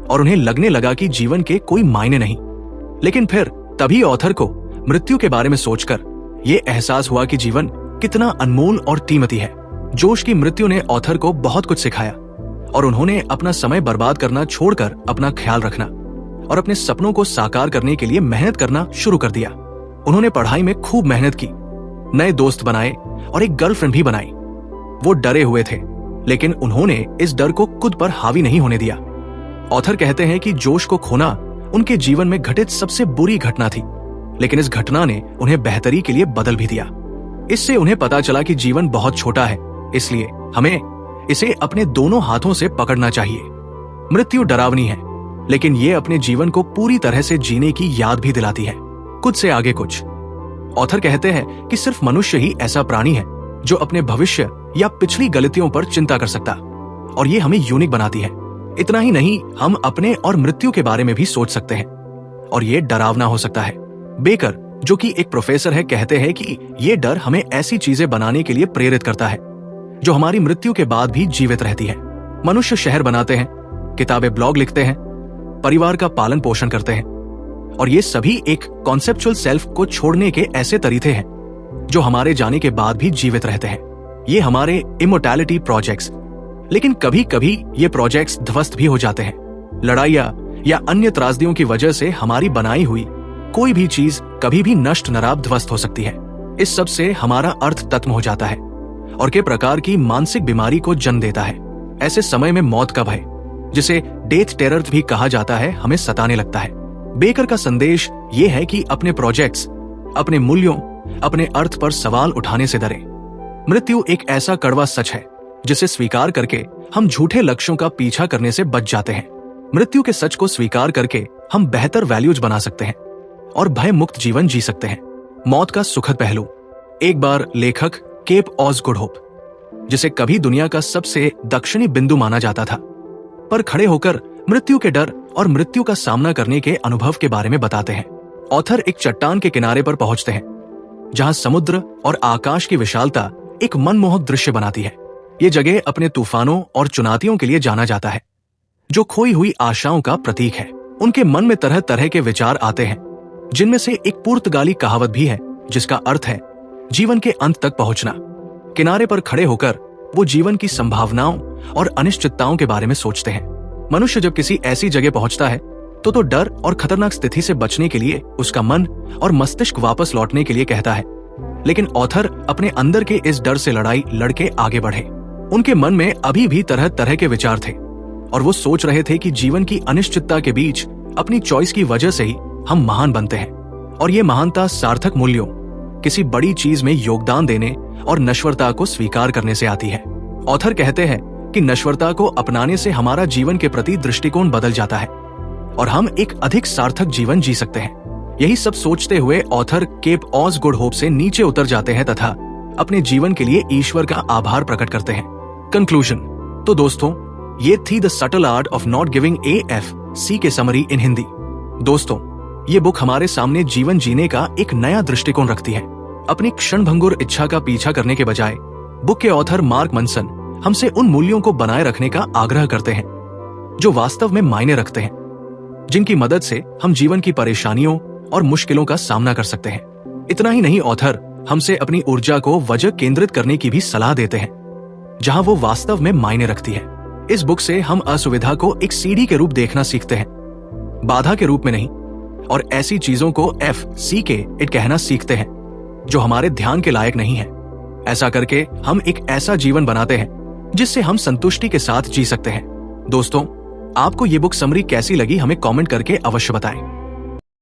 और उन्हें लगने लगा कि जीवन के कोई मायने नहीं। लेकिन फिर तभी ऑथर को मृत्यु के बारे में सोचकर ये एहसास हुआ कि जीवन कितना अनमोल और कीमती है। जोश की मृत्यु ने ऑथर को बहुत कुछ सिखाया और उन्होंने अपना समय बर्बाद करना छोड़कर अपना ख्याल रखना और अपने सपनों को साकार करने के लिए मेहनत करना शुरू कर दिया। उन्होंने पढ़ाई में खूब मेहनत की, नए दोस्त बनाए और एक गर्लफ्रेंड भी बनाई। वो डरे हुए थे, लेकिन उन्होंने इस डर को खुद पर हावी नहीं होने दिया। ऑथर कहते हैं कि जोश को खोना उनके जीवन में घटित सबसे बुरी घटना थी, लेकिन इस घटना ने उन्हें बेहतरी के लिए बदल भी दिया। इससे उन्हें पता चला कि जीवन बहुत छोटा है, इसलिए हमें इसे अपने दोनों हाथों से पकड़ना चाहिए। मृत्यु डरावनी है, लेकिन ये अपने जीवन को पूरी तरह से जीने की याद भी दिलाती है। कुछ से आगे कुछ। ऑथर कहते हैं कि सिर्फ मनुष्य ही ऐसा प्राणी है जो अपने भविष्य या पिछली गलतियों पर चिंता कर सकता, और ये हमें यूनिक बनाती है। इतना ही नहीं, हम अपने और मृत्यु के बारे में भी सोच सकते हैं, और ये डरावना हो सकता है। बेकर, जो कि एक प्रोफेसर है, कहते हैं कि ये डर हमें ऐसी चीजें बनाने के लिए प्रेरित करता है जो हमारी मृत्यु के बाद भी जीवित रहती है। मनुष्य शहर बनाते हैं, किताबें, ब्लॉग लिखते हैं, परिवार का पालन पोषण करते हैं, और ये सभी एक कॉन्सेप्चुअल सेल्फ को छोड़ने के ऐसे तरीके हैं जो हमारे जाने के बाद भी जीवित रहते हैं। ये हमारे इमोर्टैलिटी प्रोजेक्ट्स। लेकिन कभी कभी ये प्रोजेक्ट्स ध्वस्त भी हो जाते हैं। लड़ाइयां या अन्य त्रासदियों की वजह से हमारी बनाई हुई कोई भी चीज कभी भी नष्ट नराब ध्वस्त हो सकती है। इस सब से हमारा अर्थ खत्म हो जाता है और के प्रकार की मानसिक बीमारी को जन्म देता है। ऐसे समय में मौत का भय, जिसे डेथ टेरर भी कहा जाता है, हमें सताने लगता है। बेकर का संदेश ये है कि अपने प्रोजेक्ट्स, अपने मूल्यों, अपने अर्थ पर सवाल उठाने से डरें। मृत्यु एक ऐसा कड़वा सच है जिसे स्वीकार करके हम झूठे लक्ष्यों का पीछा करने से बच जाते हैं। मृत्यु के सच को स्वीकार करके हम बेहतर वैल्यूज बना सकते हैं और भय मुक्त जीवन जी सकते हैं। मौत का सुखद पहलू। एक बार लेखक केप ऑसगुड होप, जिसे कभी दुनिया का सबसे दक्षिणी बिंदु माना जाता था, पर खड़े होकर मृत्यु के डर और मृत्यु का सामना करने के अनुभव के बारे में बताते हैं। ऑथर एक चट्टान के किनारे पर पहुंचते हैं, जहां समुद्र और आकाश की विशालता एक मनमोहक दृश्य बनाती है। ये जगह अपने तूफानों और चुनौतियों के लिए जाना जाता है, जो खोई हुई आशाओं का प्रतीक है। उनके मन में तरह तरह के विचार आते हैं, जिनमें से एक पुर्तगाली कहावत भी है जिसका अर्थ है जीवन के अंत तक पहुंचना। किनारे पर खड़े होकर वो जीवन की संभावनाओं और अनिश्चितताओं के बारे में सोचते हैं। मनुष्य जब किसी ऐसी जगह पहुंचता है तो डर और खतरनाक स्थिति से बचने के लिए उसका मन और मस्तिष्क वापस लौटने के लिए कहता है। लेकिन ऑथर अपने अंदर के इस डर से लड़ाई लड़के आगे बढ़े। उनके मन में अभी भी तरह तरह के विचार थे और वो सोच रहे थे कि जीवन की अनिश्चितता के बीच अपनी चॉइस की वजह से ही हम महान बनते हैं, और ये महानता सार्थक मूल्यों, किसी बड़ी चीज में योगदान देने और नश्वरता को स्वीकार करने से आती है। ऑथर कहते हैं कि नश्वरता को अपनाने से हमारा जीवन के प्रति दृष्टिकोण बदल जाता है और हम एक अधिक सार्थक जीवन जी सकते हैं। यही सब सोचते हुए ऑथर केप ऑसगुड होप से नीचे उतर जाते हैं तथा अपने जीवन के लिए ईश्वर का आभार प्रकट करते हैं। कंक्लूजन। तो दोस्तों, ये थी the subtle art of not giving AF, CK summary in Hindi. दोस्तों, ये बुक हमारे सामने जीवन जीने का एक नया दृष्टिकोण रखती है। अपनी क्षणभंगुर इच्छा का पीछा करने के बजाय बुक के ऑथर मार्क मनसन हमसे उन मूल्यों को बनाए रखने का आग्रह करते हैं जो वास्तव में मायने रखते हैं, जिनकी मदद से हम जीवन की परेशानियों और मुश्किलों का सामना कर सकते हैं। इतना ही नहीं, ऑथर हमसे अपनी ऊर्जा को वजह केंद्रित करने की भी सलाह देते हैं, जहां वो वास्तव में मायने रखती है। इस बुक से हम असुविधा को एक सीढ़ी के रूप देखना सीखते हैं, बाधा के रूप में नहीं, और ऐसी चीजों को FCK इट कहना सीखते हैं जो हमारे ध्यान के लायक नहीं है। ऐसा करके हम एक ऐसा जीवन बनाते हैं जिससे हम संतुष्टि के साथ जी सकते हैं। दोस्तों, आपको ये बुक समरी कैसी लगी हमें कमेंट करके अवश्य बताएं।